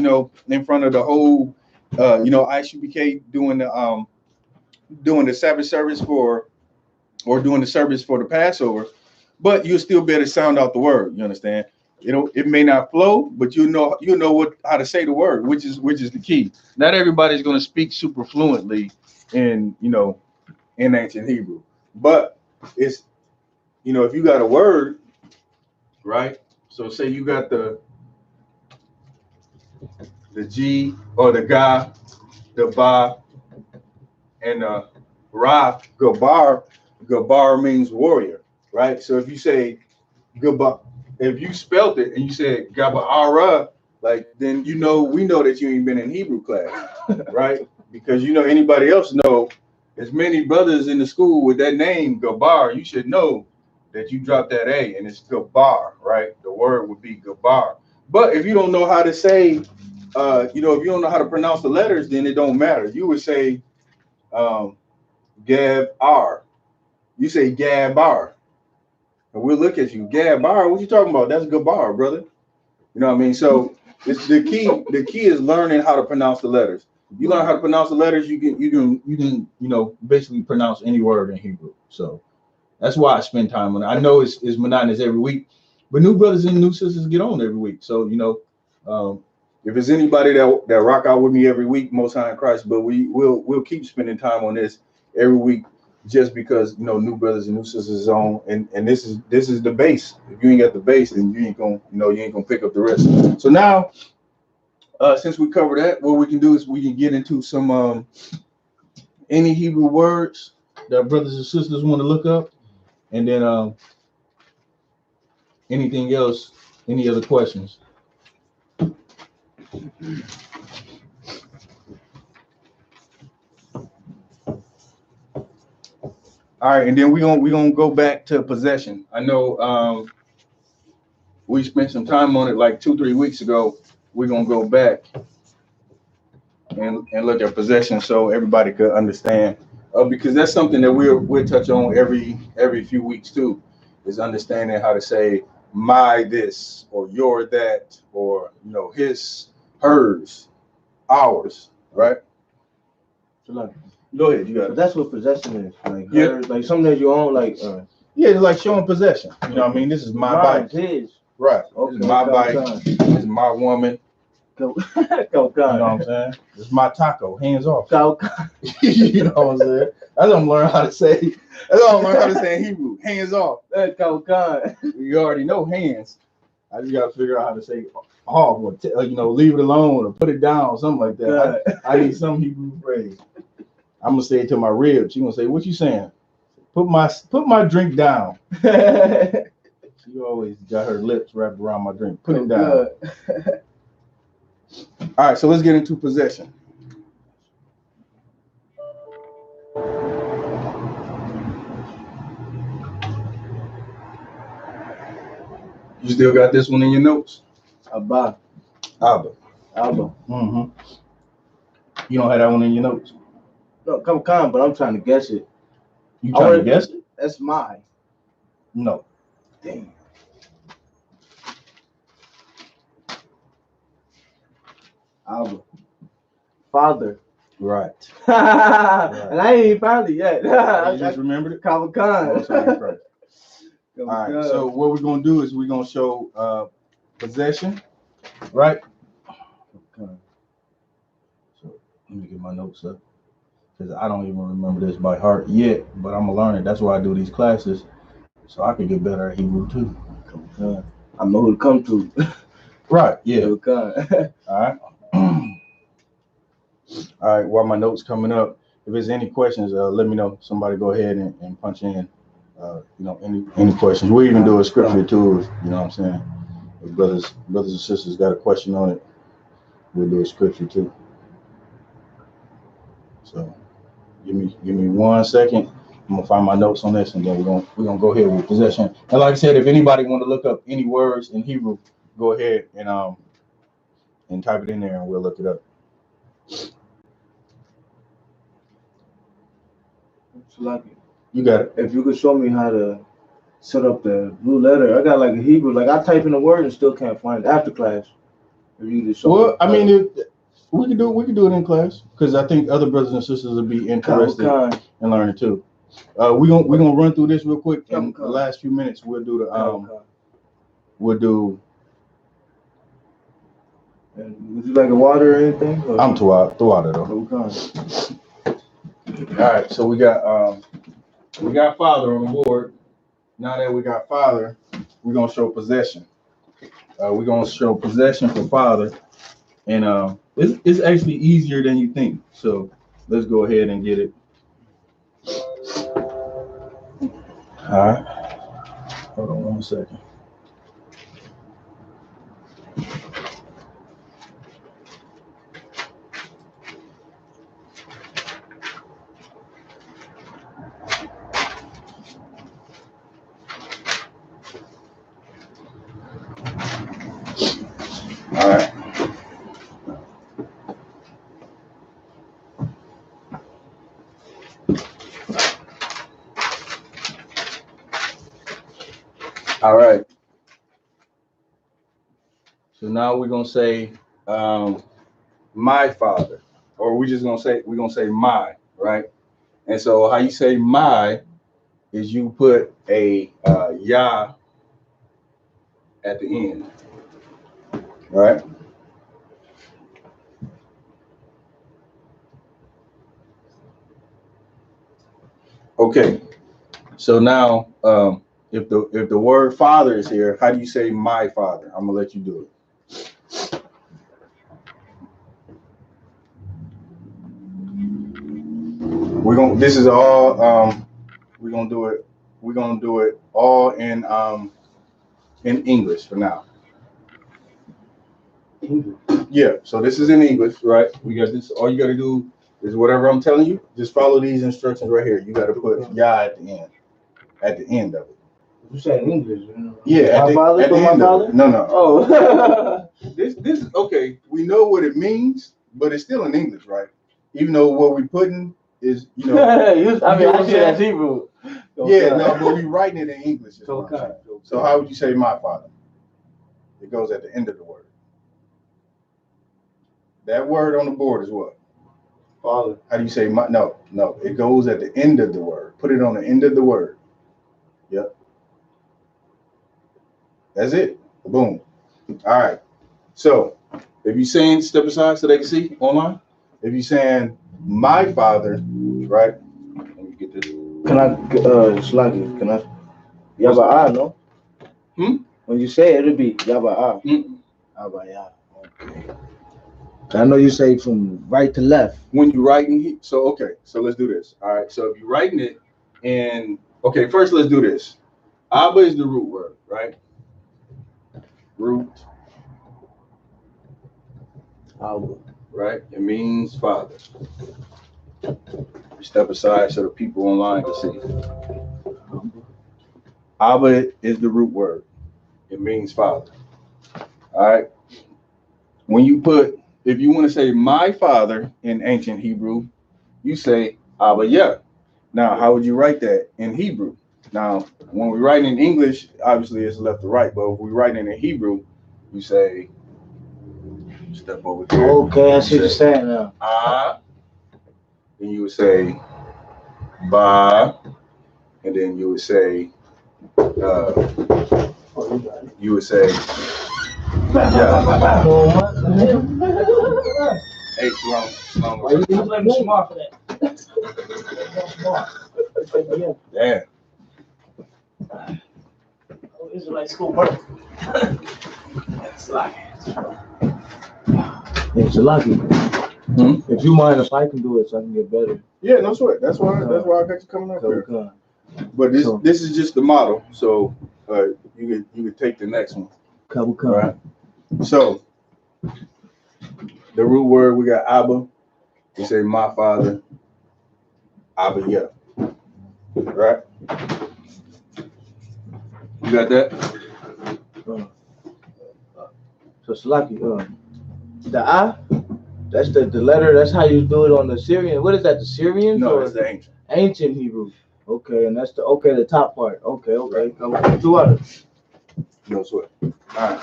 in front of the whole I.S.U.P.K doing the Sabbath service doing the service for the Passover, but you'll still be able to sound out the word, you understand? It may not flow, but you know how to say the word, which is the key. Not everybody's going to speak super fluently in ancient Hebrew, but it's if you got a word, right? So say you got the G or the Ga, the Ba, and the Ra. Gabar means warrior, right? So if you say Gabar, if you spelt it and you said Gabara, like then we know that you ain't been in Hebrew class, right? Because anybody else know, as many brothers in the school with that name Gabar, you should know that you drop that A and it's gabar, right? The word would be gabar. But if you don't know how to say, if you don't know how to pronounce the letters, then it don't matter. You would say Gav R. You say Gabar. And we'll look at you, Gabar. What you talking about? That's gabar, brother. You know what I mean? So it's the key. The key is learning how to pronounce the letters. You learn how to pronounce the letters, you can basically pronounce any word in Hebrew. So that's why I spend time on it. I know it's monotonous every week, but new brothers and new sisters get on every week. So if it's anybody that rock out with me every week, Most High in Christ, but we'll keep spending time on this every week, just because new brothers and new sisters is on, and this is the base. If you ain't got the base, then you ain't gonna pick up the rest. So now, since we covered that, what we can do is we can get into some any Hebrew words that brothers and sisters want to look up, and then anything else, any other questions? All right, and then we're gonna go back to possession. I know we spent some time on it like 2-3 weeks ago. We're gonna go back and look at possession so everybody could understand, because that's something that we'll touch on every few weeks too, is understanding how to say my this or your that, or his, hers, ours, right? So like, Go ahead, you got it. that's what possession is. Like, Yeah. hers, like something that you own, like. Yeah, it's like showing possession. You know what I mean? This is my bike. His. Right. Okay, This is my bike. This is my woman. Go, You know what I'm saying? This is my taco. Hands off. You know what I'm saying? That's what I'm learning how to say. That's what I'm learning how to say in Hebrew. Hands off. You already know hands. I just gotta figure out how to say off, or leave it alone, or put it down, something like that. I need some Hebrew phrase. I'm gonna say it to my ribs. She gonna say, "What you saying? Put my drink down." She always got her lips wrapped around my drink. Put it down. All right, so let's get into possession. You still got this one in your notes? Abba. Mm-hmm. You don't have that one in your notes? No, come on, but I'm trying to guess it. You trying to guess it? That's mine. No. Damn. Abba. Father. Right. And I ain't even found it yet. You just remembered it? Khan. All right, so what we're going to do is we're going to show possession, right? Okay. So let me get my notes up, because I don't even remember this by heart yet, but I'm going to learn it. That's why I do these classes, so I can get better at Hebrew too. Okay. I know who to come to. Right, yeah. Okay. All right. All right, while my notes coming up, if there's any questions, let me know. Somebody go ahead and punch in. Any questions. We even do a scripture too. You know what I'm saying? If brothers and sisters got a question on it, we'll do a scripture too. So give me 1 second. I'm gonna find my notes on this, and then we're gonna go ahead with possession. And like I said, if anybody want to look up any words in Hebrew, go ahead and type it in there, and we'll look it up. You got it. If you could show me how to set up the blue letter, I got like a Hebrew, like I type in a word and still can't find it after class. If you could show me. I mean, we can do it in class, because I think other brothers and sisters will be interested in learning too. We're gonna run through this real quick. In the last few minutes, we'll do the And would you like a water or anything? Or? I'm too out though. Okay. All right, so we got father on the board. Now that we got father, we're gonna show possession. We're gonna show possession for father, and it's actually easier than you think. So let's go ahead and get it. All right. Hold on 1 second. All right. All right. So now we're gonna say my father, or we're gonna say my, right? And so how you say my is you put a yah at the end, right? Okay. So now, if the word father is here, how do you say my father? I'm gonna let you do it. This is all. We're gonna do it. We're gonna do it all in English for now. English. Yeah. So this is in English, right? We got this. All you got to do is whatever I'm telling you. Just follow these instructions right here. You got to put yah at the end. At the end of it. You said in English, you know? Yeah. My father at the my end father? of it. No. Oh. This is okay. We know what it means, but it's still in English, right? Even though what we putting is, I mean, I see that's Hebrew. Yeah, no, but we writing it in English. So how would you say my father? It goes at the end of the word. That word on the board is what? Father. How do you say my? No. It goes at the end of the word. Put it on the end of the word. Yep. That's it. Boom. All right. So if you're saying, step aside so they can see online. If you're saying my father, right? Let me get this. Can I, Sluggy, can I? Yaba'a, no? When you say it, it'll be Yaba'a. Yaba'a. Okay. I know you say from right to left. When you're writing, so let's do this. All right. So if you're writing it, and okay, first let's do this. Abba is the root word, right? Root. Abba, right? It means father. Step aside so the people online can see. Abba is the root word. It means father. All right. If you want to say my father in ancient Hebrew, you say Abba Yah. Now, how would you write that in Hebrew? Now, when we write in English, obviously it's left to right, but if we write it in Hebrew, you say, step over here. Okay, I see what you're saying now. Ah, then you would say Ba, and then you would say, yeah. Hey, Shalom. Why you blame Smart for that? Damn. Oh, Israelite school work. It's lucky. It's lucky. If you mind if I can do it so I can get better. Yeah, no sweat. That's why I got you coming up here. But this is just the model, so you could take the next one. All right. So the root word we got Abba. You say my father. Abba Yah. Right. You got that? So it's lucky. The I. That's the letter. That's how you do it on the Syrian. What is that? The Syrian? No, it's the ancient. Ancient Hebrew. Okay, and that's the top part. Okay. Right. Two others. No sweat. All right.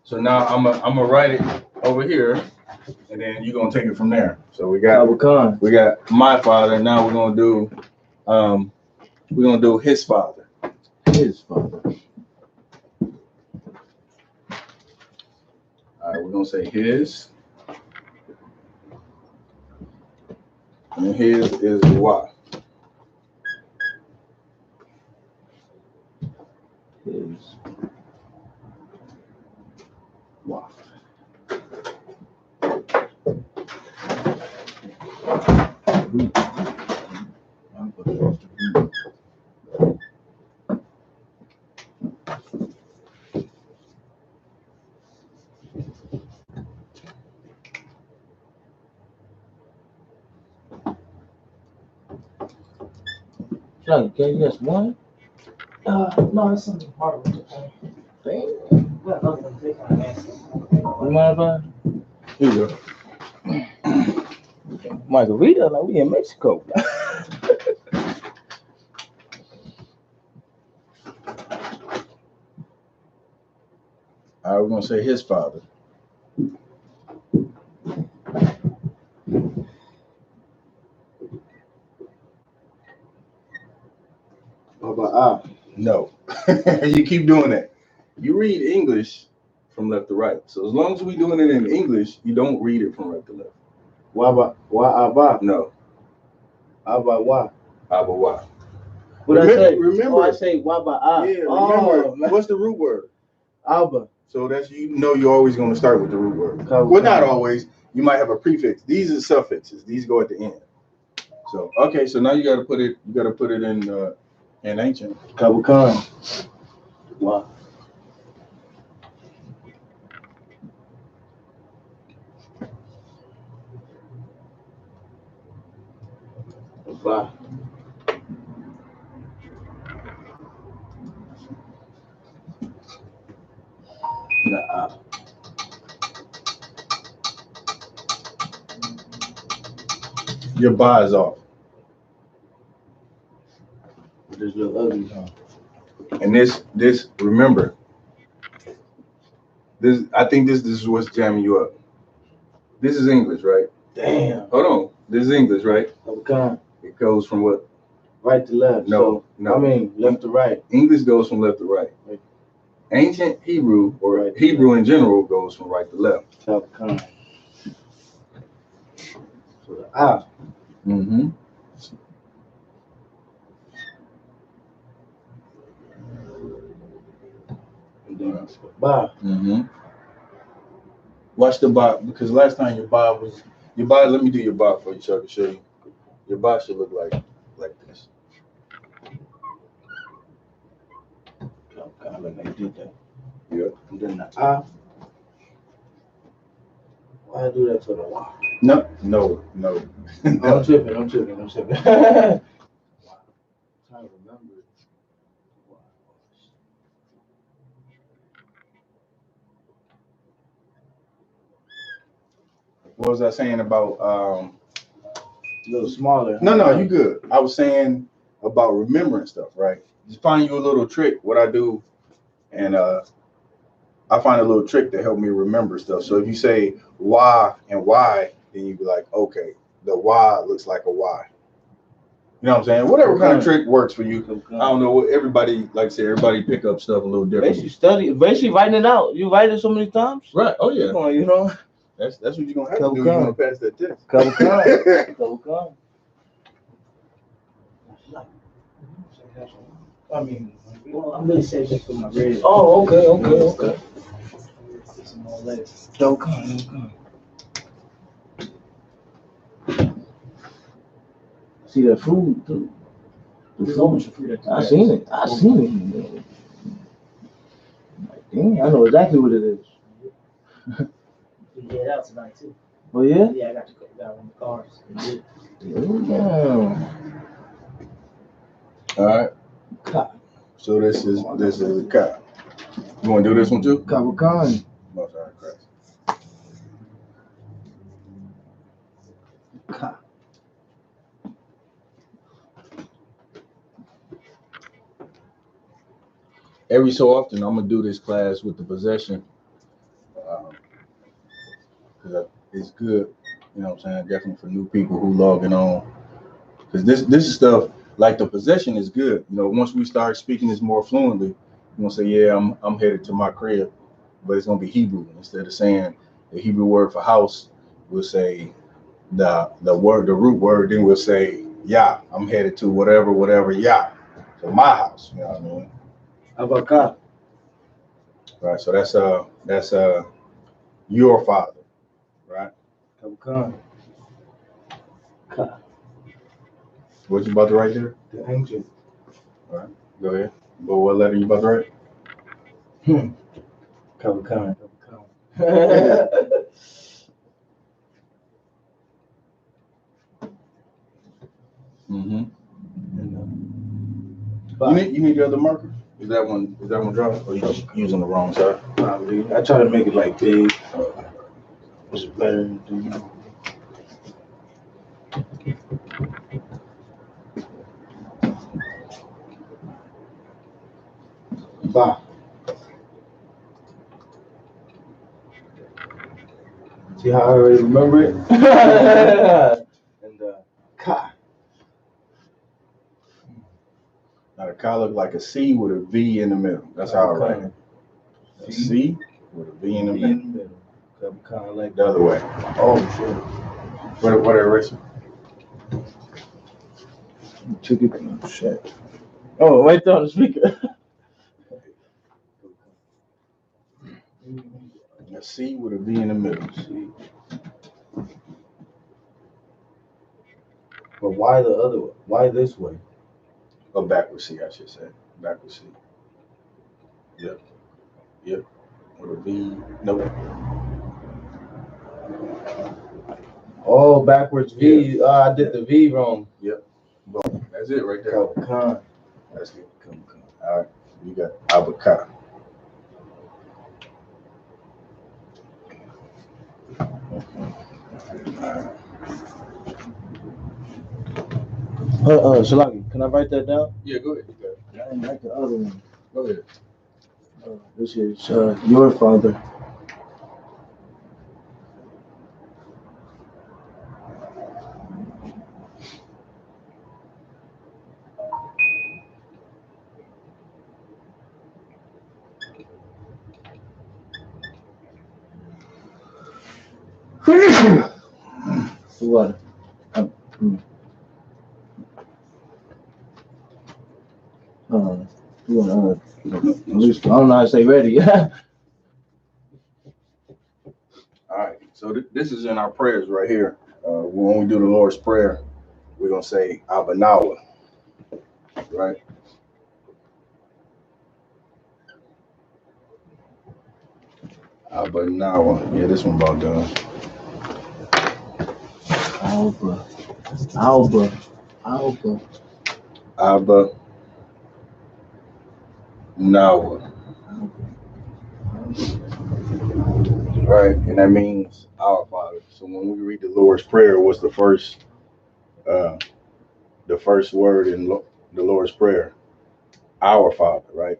So now I'm gonna write it over here, and then you're gonna take it from there. So we got my father. Now we're gonna do his father. His father. All right, we're gonna say his. And his is Y. His Y. Can you guess one? No, it's something hard with the phone. You mind if I? Here you go. Margarita, like we in Mexico. I was gonna say his father. How about No. You keep doing that. You read English from left to right. So as long as we doing it in English, you don't read it from right to left. Why Abba? No. Abba why? Abba why? What I say? Remember. Oh, I say Waba Ah. Yeah, Oh, remember. What's the root word? Abba. So that's, you know, you're always going to start with the root word. Well, not always. You might have a prefix. These are suffixes. These go at the end. So okay, so now you got to put it. You got to put it in ancient. Kabukan. Wow. Wow. Nah. Your bar is off. This look ugly, huh? And this remember. This, I think this is what's jamming you up. This is English, right? Damn. Hold on. This is English, right? Kabukan. It goes from what? Right to left. No, So, no. I mean, left to right. English goes from left to right. Ancient Hebrew, or Right. Hebrew in general, goes from right to left. Kabukan. So the ah. Mm-hmm. And then it's the ba. Mm-hmm. Watch the bar, because last time your bar, let me do your bar for you so I can show you. Your bar should look like this. Kabukan, like I did that. Yeah. And then the ah. Why I do that to the wah? No. I'm tripping. I'm trying to remember it. What was I saying about A little smaller. No, you good. I was saying about remembering stuff, right? Just find you a little trick. What I do, and I find a little trick to help me remember stuff. So if you say why and why, then you be like, okay, the why looks like a why. You know what I'm saying? Whatever kind of trick works for you. I don't know. Everybody, like I said, everybody pick up stuff a little different. Basically writing it out. You write it so many times. Right. Oh yeah. You know. That's what you're gonna have to do. You're gonna pass that test. Kabukan. I mean, well, I'm really saving this for my grade. Oh, okay. Some more later. Kabukan. See that food too. There's so much food. I seen it. Like, dang, I know exactly what it is. We head out tonight too. Oh yeah? Yeah, I got one of the cars. Yeah. All right. So this is a car. You want to do this one too? Kabukan. Oh, sorry, Christ. Every so often, I'm gonna do this class with the possession, because it's good. You know what I'm saying? Definitely for new people who logging on, because this is stuff like the possession is good. You know, once we start speaking this more fluently, you're gonna say, yeah, I'm headed to my crib, but it's gonna be Hebrew instead of saying the Hebrew word for house. We'll say the root word. Then we'll say, yeah, I'm headed to whatever, yeah, to my house. You know what I mean? Abaka. Right. So that's your father, right? Kabukan. What you about to write there? The ancient. All right. Go ahead. But what letter you about to write? Kabukan. Mm-hmm. You need the other marker? Is that one dry? Or you using the wrong side? Probably. I try to make it like big. Was it better? Do you know? Ba. See how I already remember it? And Ka. Now the car look like a C with a V in the middle. That's how I write it. A C with a V in the middle. Kind of like The other way. Oh, shit. What eraser? Took it. Oh, shit. Oh, right there on the speaker. A C with a V in the middle. C. But why the other way? Why this way? Or backwards C, I should say. Backwards C. Yep. Yep. With a V. Nope. Oh, backwards V. Yeah. I did the V wrong. Yep. Boom. That's it right there. Con. That's it. All right. You got I.S.U.P.K. Shalaki, can I write that down? Yeah, go ahead. I didn't like the other one. Go ahead. This is your father. What? At least I don't know how to say ready. All right. So this is in our prayers right here. When we do the Lord's Prayer, we're going to say Abanawa. Right? Abanawa. Yeah, this one about done. Alba. Abanawa. Right, and that means our Father. So when we read the Lord's Prayer, what's the first word in the Lord's Prayer? Our Father, right?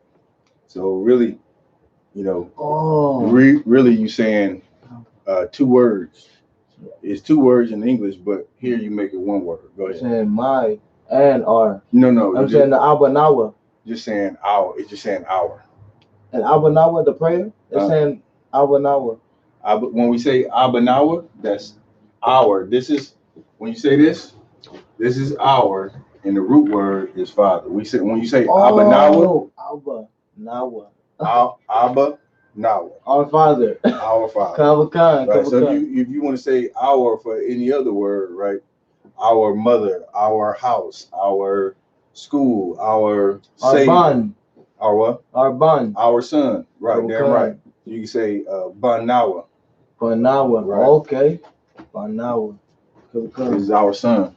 So really, really you saying two words. It's two words in English, but here you make it one word. Go ahead. Saying my and our. No. I'm saying the Abanawa. Just saying our. It's just saying our. And Abanawa, the prayer, it's saying Abanawa. When we say Abanawa, that's our. This is when you say this is our, and the root word is father. We say when you say Abanawa. Abba Nawa. Our Father. Our Father. Kavakan. Right. So if you want to say our for any other word, right? Our mother, our house, our school, our Savior, bond. Our what? Our bond. Our son. Right. Kavakan. Damn right. You can say Banawa. Banawa. Right. Okay. Banawa. This is our son.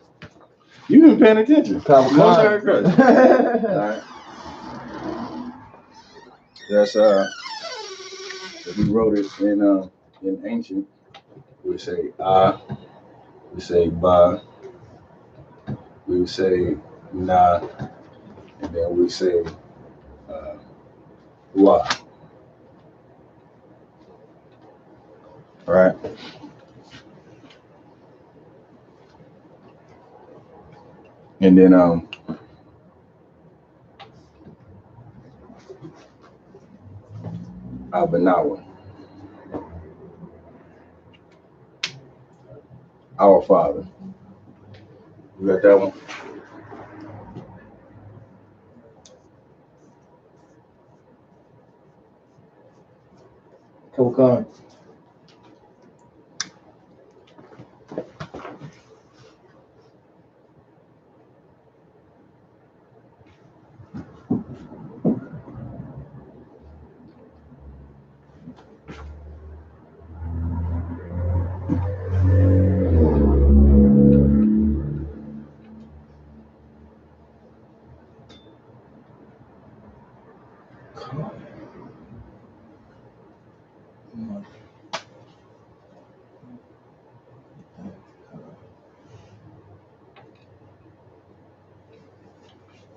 You've been paying attention. Kavakan. All right. That's if we wrote it in ancient, we would say we say ba, we would say na, and then we say wa. All right. And then Abanawa. Our Father. You got that one? Kavakan.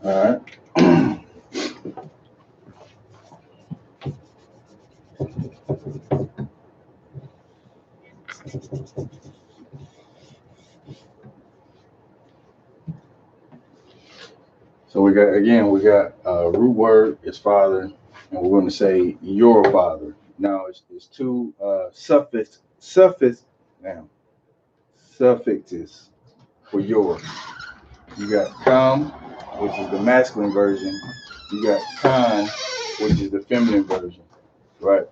All right. So we got root word is father, and we're going to say your father. Now it's two suffixes for your. You got come, which is the masculine version. You got kan, which is the feminine version, right?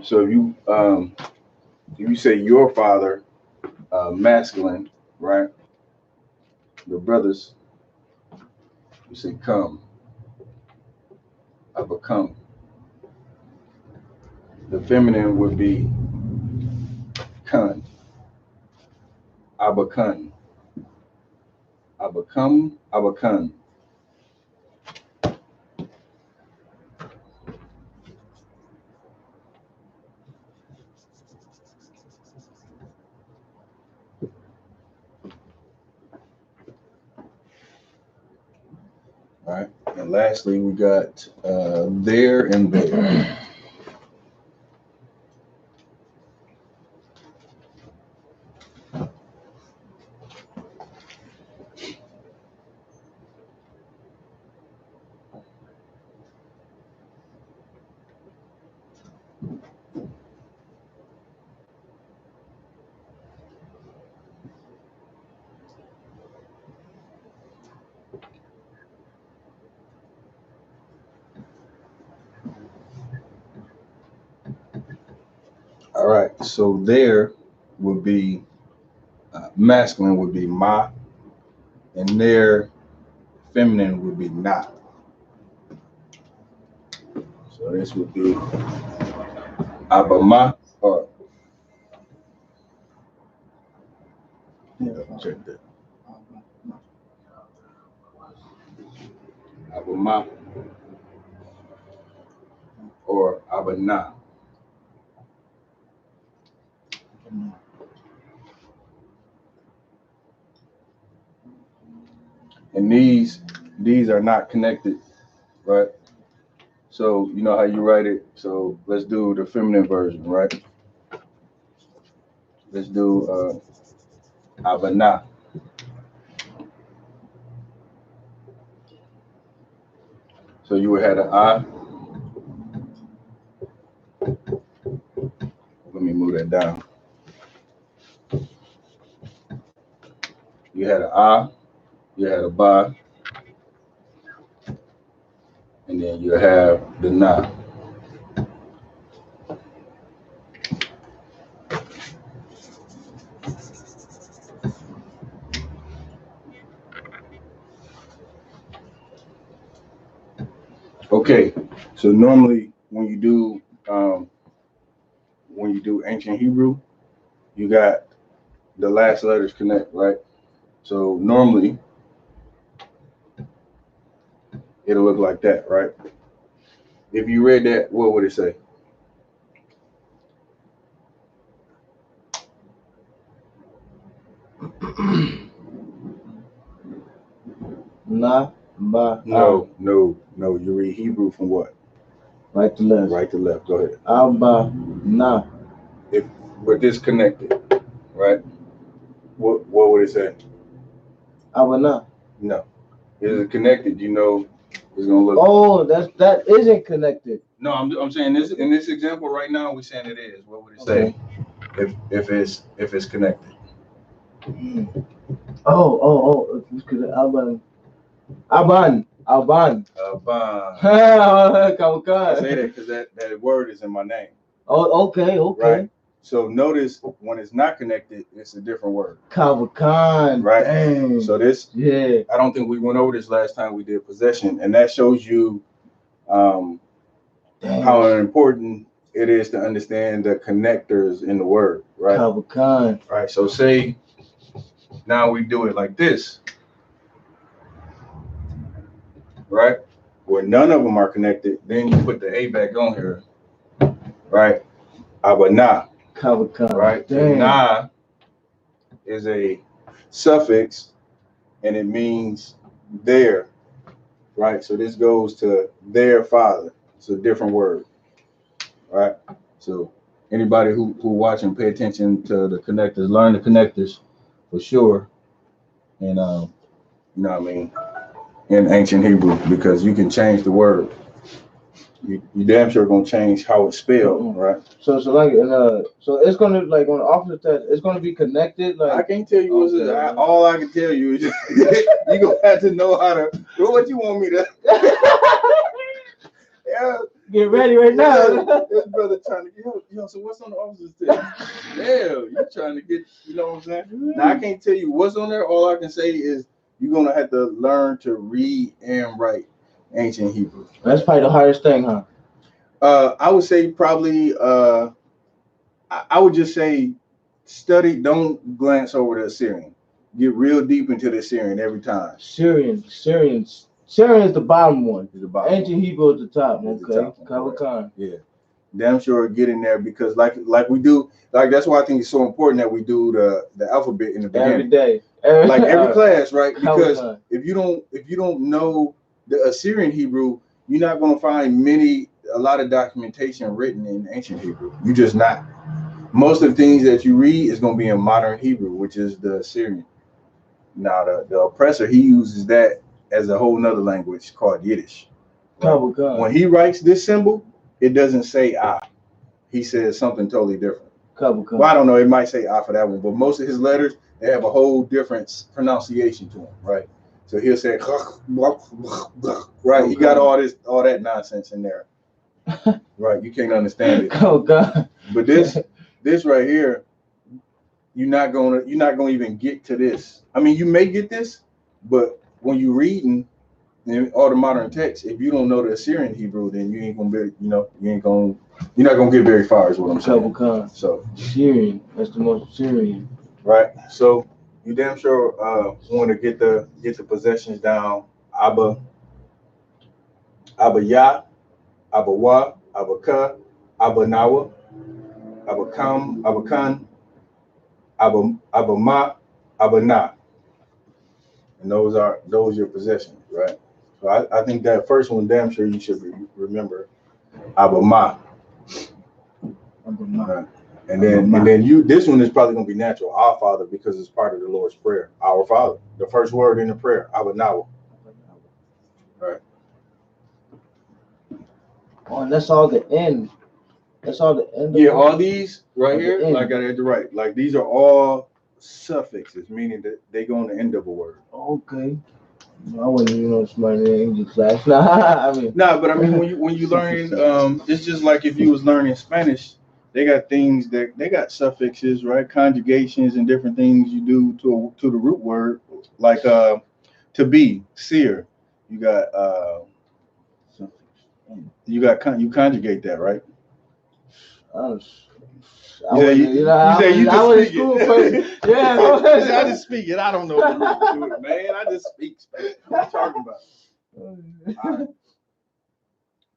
So if you say your father, masculine, right? The brothers, you say come. I become. The feminine would be kun. I become. I become. I become. All right. And lastly, we got there and there. All right. So there would be masculine would be ma, and there feminine would be na. So this would be abama or check that. Abama or abana. And these are not connected, right? So you know how you write it. So let's do the feminine version, right? Let's do abana. So you would have an I. Let me move that down. You had an I, you had a ba, and then you have the na. Okay, so normally when you do ancient Hebrew, you got the last letters connect, right? So normally it'll look like that, right? If you read that, what would it say? Na, ba, No. You read Hebrew from what? Right to left. Right to left. Go ahead. Abba, na. If we're disconnected, right? What would it say? Abba, na. No. Is it connected? You know, it's gonna look. Oh, that isn't connected. No, I'm saying this in this example right now. We're saying it is. What would it say if it's connected? Oh. Aban. Aban. Come I say that because that word is in my name. Oh, okay. Right. So notice when it's not connected, it's a different word. Kavakan. Right. Dang. So this, yeah. I don't think we went over this last time we did possession, and that shows you how important it is to understand the connectors in the word. Right. Kavakan. Right. So say now we do it like this. Right. Where none of them are connected, then you put the A back on here. Right. Abana, Kawakan. right? Damn. Na is a suffix, and it means their, right? So this goes to their father. It's a different word, right? So anybody who watching, pay attention to the connectors, learn the connectors for sure, and you know what I mean, in ancient Hebrew, because you can change the word. You damn sure gonna change how it's spelled, right? So like so it's gonna like on the opposite test, it's gonna be connected. Like I can't tell you what's all I can tell you is you gonna have to know how to. What you want me to? Yeah, get ready right now. This brother trying to get yo. So what's on the opposite test? Yeah, you trying to get. You know what I'm saying? Now I can't tell you what's on there. All I can say is you're gonna have to learn to read and write ancient Hebrew. That's probably the hardest thing, huh? I would say probably. I would just say study. Don't glance over the Assyrian. Get real deep into the Assyrian every time. Syrian is the bottom one. The bottom ancient one. Hebrew is the top. It's Okay, the top one, Kawakan. Yeah, damn sure get in there because like we do that's why I think it's so important that we do the alphabet in the beginning. Every day. Every class, right? Because Kawakan. if you don't know the Assyrian Hebrew, you're not going to find a lot of documentation written in ancient Hebrew. You just not. Most of the things that you read is going to be in modern Hebrew, which is the Assyrian. Now the oppressor, he uses that as a whole nother language called Yiddish. Right? When he writes this symbol, it doesn't say I. He says something totally different. Well, I don't know. It might say I for that one, but most of his letters, they have a whole different pronunciation to them, right? So he'll say, right? He got all that nonsense in there, right? You can't understand it. Oh God! But this right here, you're not gonna even get to this. I mean, you may get this, but when you're reading all the modern texts, if you don't know the Assyrian Hebrew, then you ain't gonna be, you're not gonna get very far. Is what I'm saying. So Syrian, that's the most Syrian, right? So you damn sure want to get the possessions down. Abba Ya, Abba Wa, Abba Ka, Abba Nawa, Abba Kam, Abba Kan, Abba Ma, Abba Na. And those are your possessions, right? So I think that first one, damn sure you should remember Abba Ma. Right. And then this one is probably gonna be natural, our Father, because it's part of the Lord's Prayer. Our Father, the first word in the prayer, Abba Nawa. Right. Oh, and that's all the end. That's all the end. Yeah, all these right here, like I had to write. Like these are all suffixes, meaning that they go on the end of a word. Okay. I wouldn't even know somebody in English class. But I mean when you learn, it's just like if you was learning Spanish, they got things that they got suffixes, right? Conjugations and different things you do to the root word, like to be, seer. You got you conjugate that, right? I just speak it. I don't know the root to it, man. I just speak Spanish. What are you talking about? All right.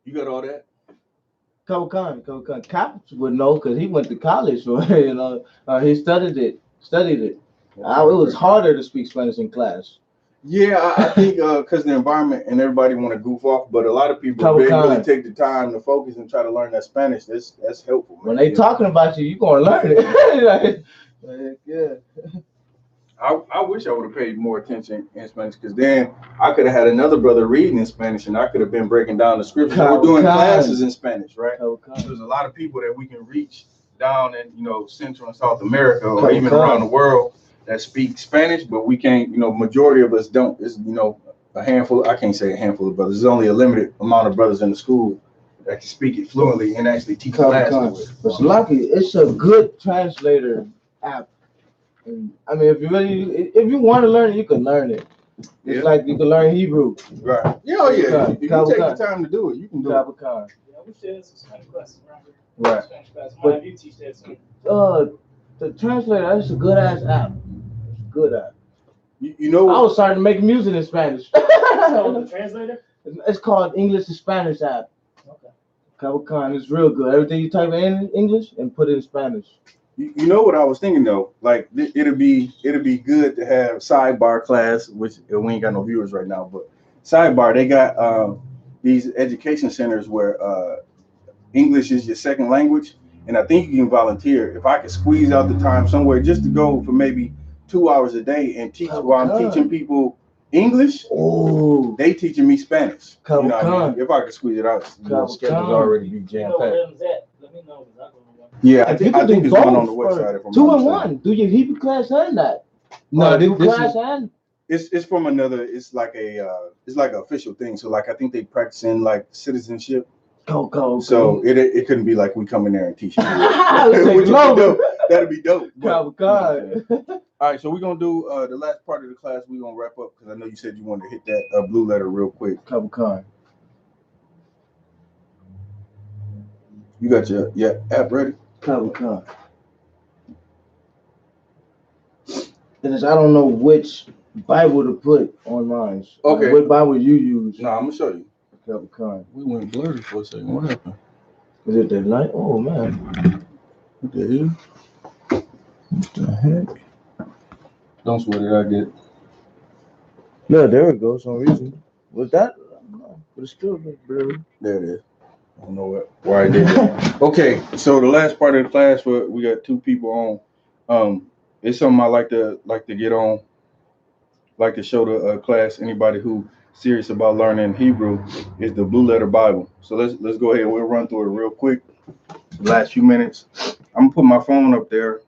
You got all that? Kawakan. Cap would know because he went to college, he studied it. It was harder to speak Spanish in class. Yeah, I think because the environment and everybody want to goof off, but a lot of people really take the time to focus and try to learn that Spanish. That's helpful, man. When they talking about you gonna learn it. Yeah. I wish I would have paid more attention in Spanish, because then I could have had another brother reading in Spanish and I could have been breaking down the scriptures. We're doing classes in Spanish, right? There's a lot of people that we can reach down in Central and South America or even around the world that speak Spanish, but we can't, majority of us don't. It's a handful, I can't say a handful of brothers. There's only a limited amount of brothers in the school that can speak it fluently and actually teach classes with. But lucky, it's a good translator app. And, I mean, if you want to learn it, you can learn it. It's like you can learn Hebrew. Right. Yeah, yeah. If you take the time to do it, you can do it. Yeah, we should have some Spanish classes around here. Right. Spanish class. Might have you teach that soon. The translator, that's a good ass app. Good app. You know, I was starting to make music in Spanish. So the translator? It's called English to Spanish app. Okay. Capricorn is real good. Everything you type in English and put it in Spanish. You know what I was thinking though? Like it'd be good to have sidebar class, which we ain't got no viewers right now, but sidebar, they got these education centers where English is your second language, and I think you can volunteer. If I could squeeze out the time somewhere just to go for maybe 2 hours a day and teach while I'm teaching people English, they teaching me Spanish. You know what I mean? If I could squeeze it out, the schedule's already be jam packed. Let me know. Yeah, I think it's one on the website. 2-in-1. Do your Hebrew class and that? No, this class is, and it's from another. It's like an official thing. So like I think they practicing like citizenship. Go. So it couldn't be like we come in there and teach you. That'd be dope. All right, so we're gonna do the last part of the class. We're gonna wrap up because I know you said you wanted to hit that blue letter real quick. Capricorn. You got your app ready? Capricorn. I don't know which Bible to put on mine. Okay. What Bible you use? No, I'm gonna show you. Capricorn. We went blurry for a second. What happened? Is it the night? Oh man. What the hell? What the heck? Don't sweat it. I get. No, there it goes. Some reason. Was that? No, but it's still blurry. There it is. I don't know why I did that. Okay, so the last part of the class, we got 2 people on. It's something I like to get on. Like to show the class. Anybody who serious about learning Hebrew is the Blue Letter Bible. So let's go ahead. We'll run through it real quick. Last few minutes. I'm gonna put my phone up there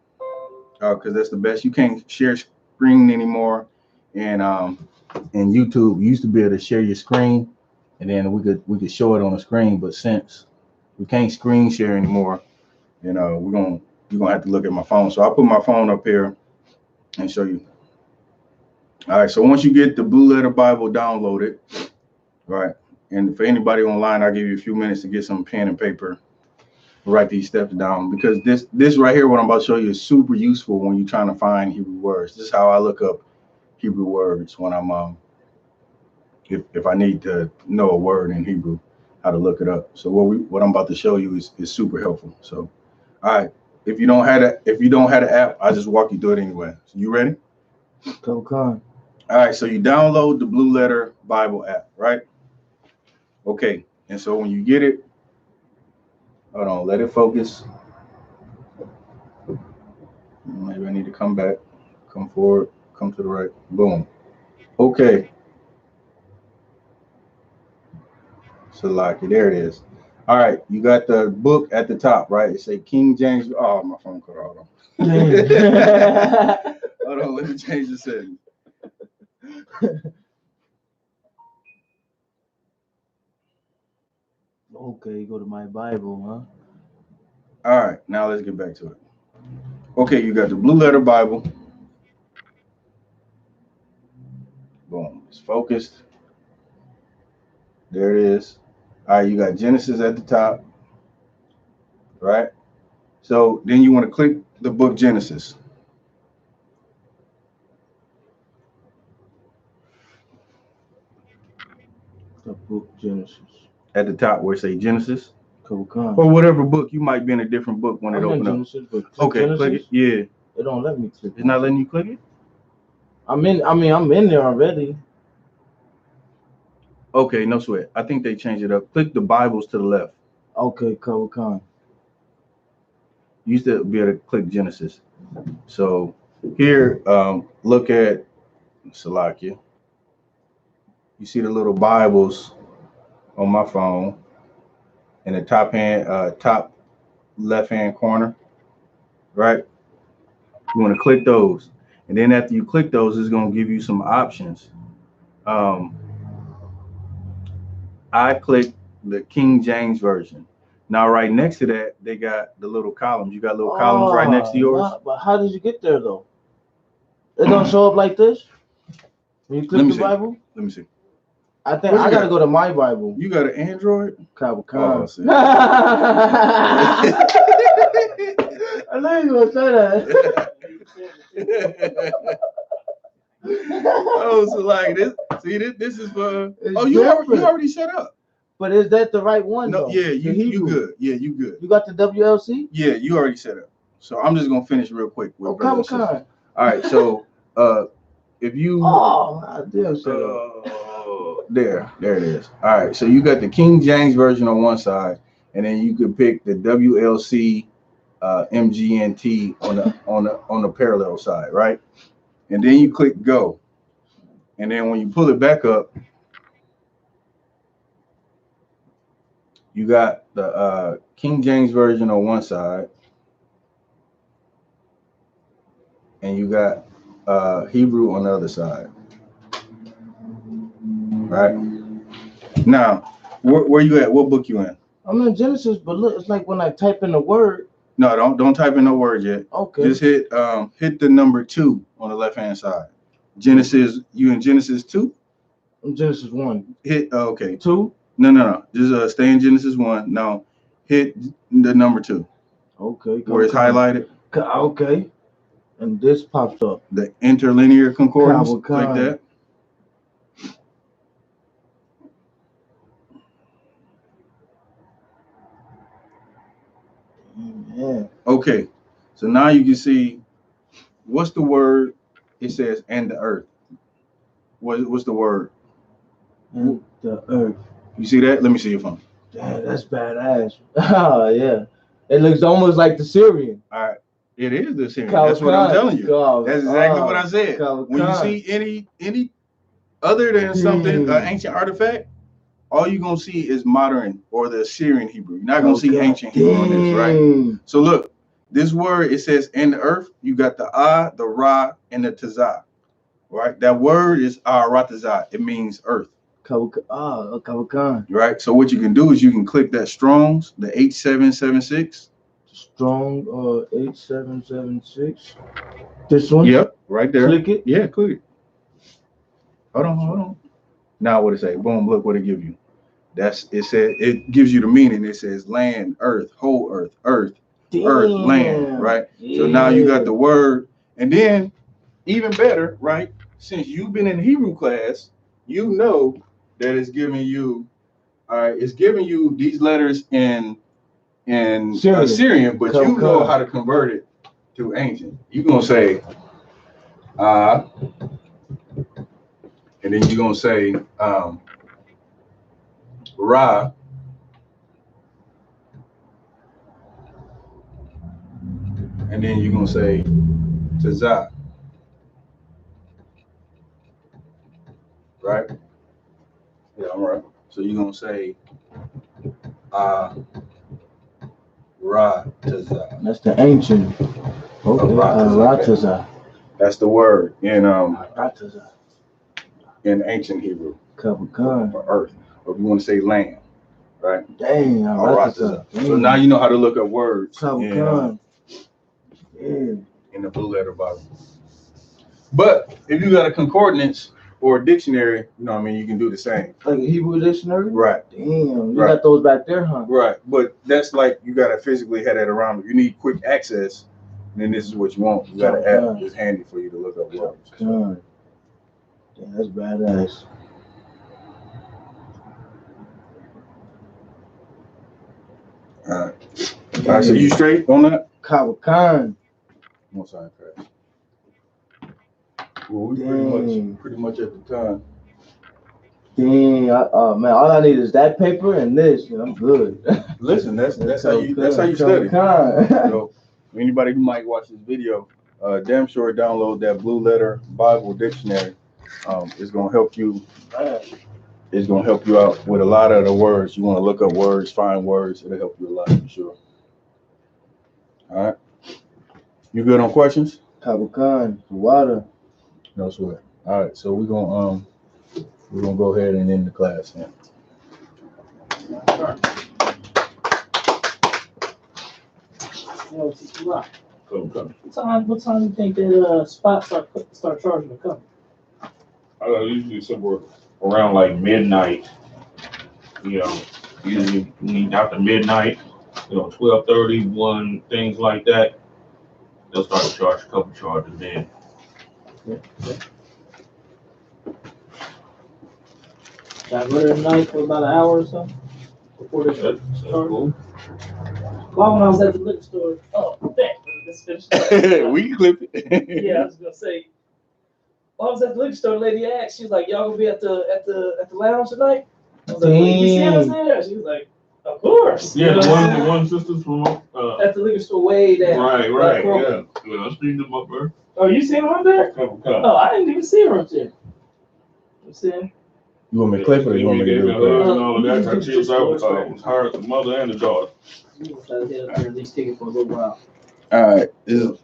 because that's the best. You can't share screen anymore, and YouTube you used to be able to share your screen, and then we could show it on the screen. But since we can't screen share anymore, you're gonna have to look at my phone. So I'll put my phone up here and show you. All right, so once you get the Blue Letter Bible downloaded, right, and for anybody online, I'll give you a few minutes to get some pen and paper, write these steps down, because this right here, what I'm about to show you, is super useful when you're trying to find Hebrew words. This is how I look up Hebrew words when I'm if I need to know a word in Hebrew, how to look it up. So what I'm about to show you is super helpful. So, all right, if you don't have the app, I'll just walk you through it anyway. So you ready? Come on. All right, so you download the Blue Letter Bible app, right? Okay, and so when you get it, hold on, let it focus. Maybe I need to come back, come forward, come to the right. Boom. Okay. So like there it is. All right, you got the book at the top, right? It say King James. Oh, my phone cut off. Hold on, let me change the setting. Okay, go to my Bible, huh? All right, now let's get back to it. Okay, you got the Blue Letter Bible. Boom, it's focused. There it is. All right, you got Genesis at the top, right? So then you want to click the book Genesis. The book Genesis. At the top where it say Genesis. Or whatever book. You might be in a different book when it opens up. Okay, Genesis? Click it. Yeah. It don't let me click. It's not letting you click it? I'm in there already. Okay, no sweat. I think they changed it up. Click the Bibles to the left. Okay, Khan. You used to be able to click Genesis. So here, look at Salakia. You see the little Bibles on my phone in the top left-hand corner, right? You want to click those. And then after you click those, it's going to give you some options. I clicked the King James Version. Now, right next to that, they got the little columns. You got little columns right next to yours. But how did you get there, though? It don't show up like this? When you click the Bible? Let me see. I think I got to go to my Bible. You got an Android? Khan. Oh, I know you were going to say that. Oh, so like this. See, this is for. Oh, you already set up. But is that the right one? No, though? yeah, The you Hebrew. good. Yeah, you good. You got the WLC? Yeah, you already set up. So I'm just gonna finish real quick with brother and sister. Okay. All right, so if you I did set up. there it is. All right, so you got the King James version on one side, and then you could pick the WLC MGNT on the parallel side, right? And then you click go, and then when you pull it back up, you got the King James version on one side, and you got Hebrew on the other side. Right now, where you at? What book you in? I'm in Genesis, but look, it's like when I type in the word. No, don't type in no word yet. Okay. Just hit the number 2 on the left hand side. Genesis. You in Genesis 2? I'm Genesis 1. Hit okay. 2? No. Just stay in Genesis 1. Now hit the number 2. Okay. Where it's highlighted. Okay. And this pops up. The interlinear concordance, like that. Yeah. Okay, so now you can see what's the word. It says and the earth. What's the word? And the earth. You see that? Let me see your phone. Damn, that's badass. Oh yeah. It looks almost like the Syrian. All right. It is the Syrian. That's what I'm telling you. That's exactly what I said. When you see any other than something, an ancient artifact, all you're going to see is modern or the Assyrian Hebrew. You're not going to see ancient Hebrew on this, right? So look, this word, it says in the earth, you got the the Ra, and the Tazah, right? That word is Ratazah. It means earth. Right? So what you can do is you can click that Strong's, the 8776. Strong 8776. This one? Yep, right there. Click it? Yeah, click it. Hold on. Now what it say? Boom, look what it gives you. It gives you the meaning. It says land, earth, whole earth, earth, land, right? Yeah. So now you got the word, and then even better, right? Since you've been in Hebrew class, you know that it's giving you, it's giving you these letters in Syrian, but you know how to convert it to ancient. You're gonna say and then you're gonna say Ra, and then you're gonna say Tazah, right? Yeah, I'm right. So you're gonna say Ra Tazah. That's the ancient. Okay, Ratazah. That's the word in ancient Hebrew. For earth, or if you want to say land, right? Dang, Ratazah. So now you know how to look up words in the blue letter Bible. But if you got a concordance or a dictionary, you know what I mean, you can do the same. Like a Hebrew dictionary? Right. Damn, you got those back there, huh? Right. But that's like you gotta physically have that around. If you need quick access, then this is what you want. You got an app that's handy for you to look up words. Damn, that's badass. All right, so you straight on that? Kawakan. One side crash. Well, we pretty much at the time. Dang, man, all I need is that paper and this, and I'm good. Listen, that's how you study. So anybody who might watch this video, damn sure download that Blue Letter Bible Dictionary. It's gonna help you. It's gonna help you out with a lot of the words. You want to look up words, find words. It'll help you a lot for sure. All right. You good on questions? Kawakan, water. No sweat. All right. So we're gonna go ahead and end the class now. What time do you think that spots start charging to come? Usually somewhere around like midnight. You know, usually after midnight, 12:30, 1, things like that. They'll start to charge a couple charges then. Got rid of the night for about an hour or so? before they That's cool. Well, when I was at the liquor store, let's finish. We can clip it. Yeah, I was gonna say. While I was at the liquor store, the lady asked, she was like, "Y'all gonna be at the lounge tonight?" I was like, "You see us there?" She was like, "Of course." Yeah, you know the one sisters from at the liquor store way down. right, yeah. I seen them up there. Oh, you seen her up there? Oh, I didn't even see her up there. You see? You want me to clip it or you want me to do it? All of that. She was hired the mother and the daughter. You must have had at least take it for a little while. All right, this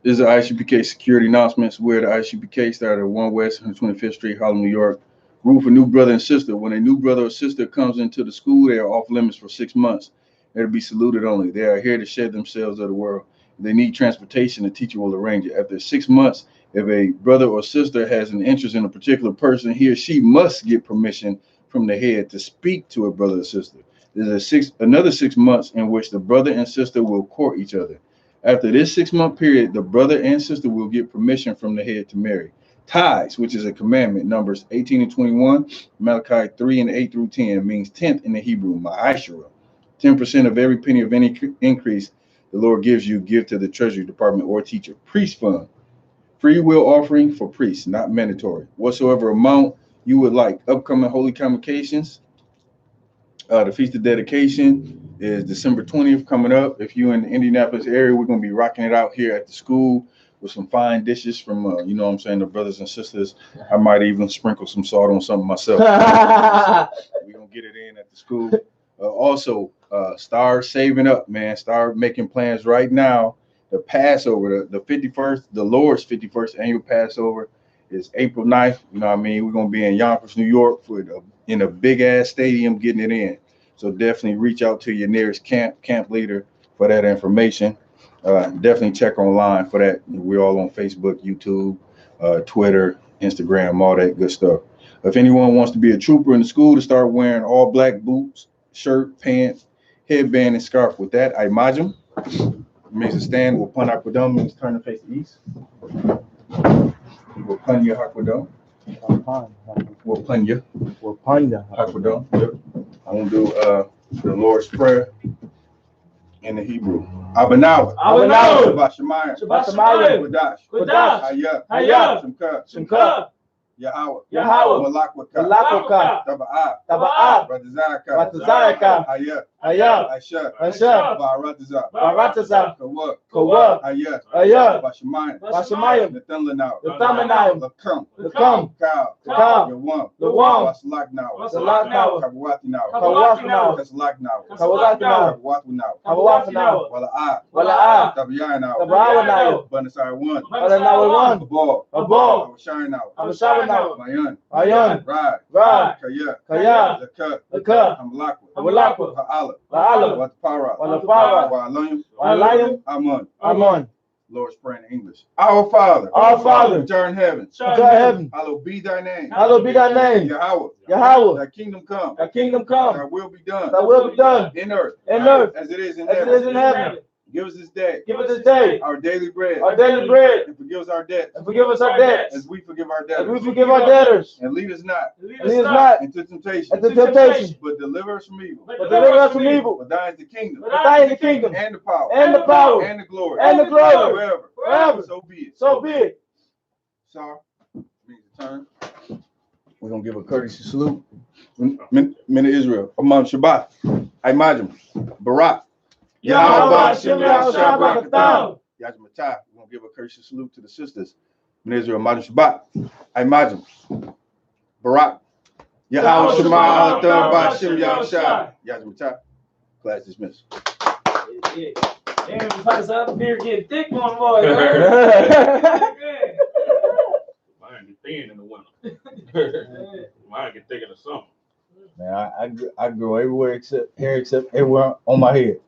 is the I.S.U.P.K security announcements. Where the I.S.U.P.K started at 1 West 125th Street, Harlem, New York. Rule for new brother and sister. When a new brother or sister comes into the school, they are off limits for 6 months. They're to be saluted only. They are here to shed themselves of the world. If they need transportation, the teacher will arrange it. After 6 months, if a brother or sister has an interest in a particular person, he or she must get permission from the head to speak to a brother or sister. There's another 6 months in which the brother and sister will court each other. After this 6 month period, the brother and sister will get permission from the head to marry. Tithes, which is a commandment, Numbers 18 and 21, Malachi 3 and 8 through 10, means 10th in the Hebrew, ma'ashara. 10% of every penny of any increase the Lord gives you, give to the Treasury Department or teacher. Priest fund, free will offering for priests, not mandatory. Whatsoever amount you would like. Upcoming holy convocations. The Feast of Dedication is December 20th coming up. If you're in the Indianapolis area, we're going to be rocking it out here at the school with some fine dishes from, you know what I'm saying, the brothers and sisters. I might even sprinkle some salt on something myself. We're going to get it in at the school. Also, start saving up, man. Start making plans right now. The Passover, the 51st, the Lord's 51st annual Passover is April 9th. You know what I mean? We're going to be in Yonkers, New York in a big-ass stadium getting it in. So definitely reach out to your nearest camp leader for that information. Definitely check online for that. We're all on Facebook, YouTube, Twitter, Instagram, all that good stuff. If anyone wants to be a trooper in the school, to start wearing all black boots, shirt, pants, headband, and scarf. With that, I imagine means to stand. Will pun aquadum means turn to face east. Will pun your aquadum. Will pun you. Will pun you. Aquadum. Yep. I'm gonna do the Lord's Prayer in the Hebrew. Abanawa. Shabbat Shemayim. Qadash. I.S.U.P.K. Shimka. Yahweh. Malakwaka. Ratazaka. I.S.U.P.K. Barataza. Kawa. Bashamayim. Nathanlanau. Lakam. Kal. Yawam. Salaknau. Kawathnau. Kawalathnau. Wala'ah. Tabayanau. Banasai 1. Abal. Awashayanau. Mayan. Rad. Kaya. Lakah. Amalakwa. Ha'ala. Watapara. Wa'alayim. Amun. Lord's Prayer in English. Our Father, which art in heaven, hallowed be thy name. Yahweh. Thy kingdom come. Thy will be done. In earth. As it is in heaven. Give us this day. Our daily bread. And forgive us our debts. As we forgive our debtors. And lead us not. Into temptation. But deliver us from evil. For thine is the kingdom. And the power. And the glory. Forever. So be it. Sorry. Means to turn. We're gonna give a courtesy salute. Men of Israel. Amam Shabbat. Imagine. Barak. Yahweh Shem Yahshua. We're gonna give a courtesy salute to the sisters. Men of Israel. Imagine Shabbat. Imagine. Barak. Yahweh Shema Shem Yahshua. Yahshua. Class dismissed. Damn, the beer getting thick on boy. Mine get thin in the winter. Mine get thick in the summer. Man, I grow everywhere except everywhere on my head.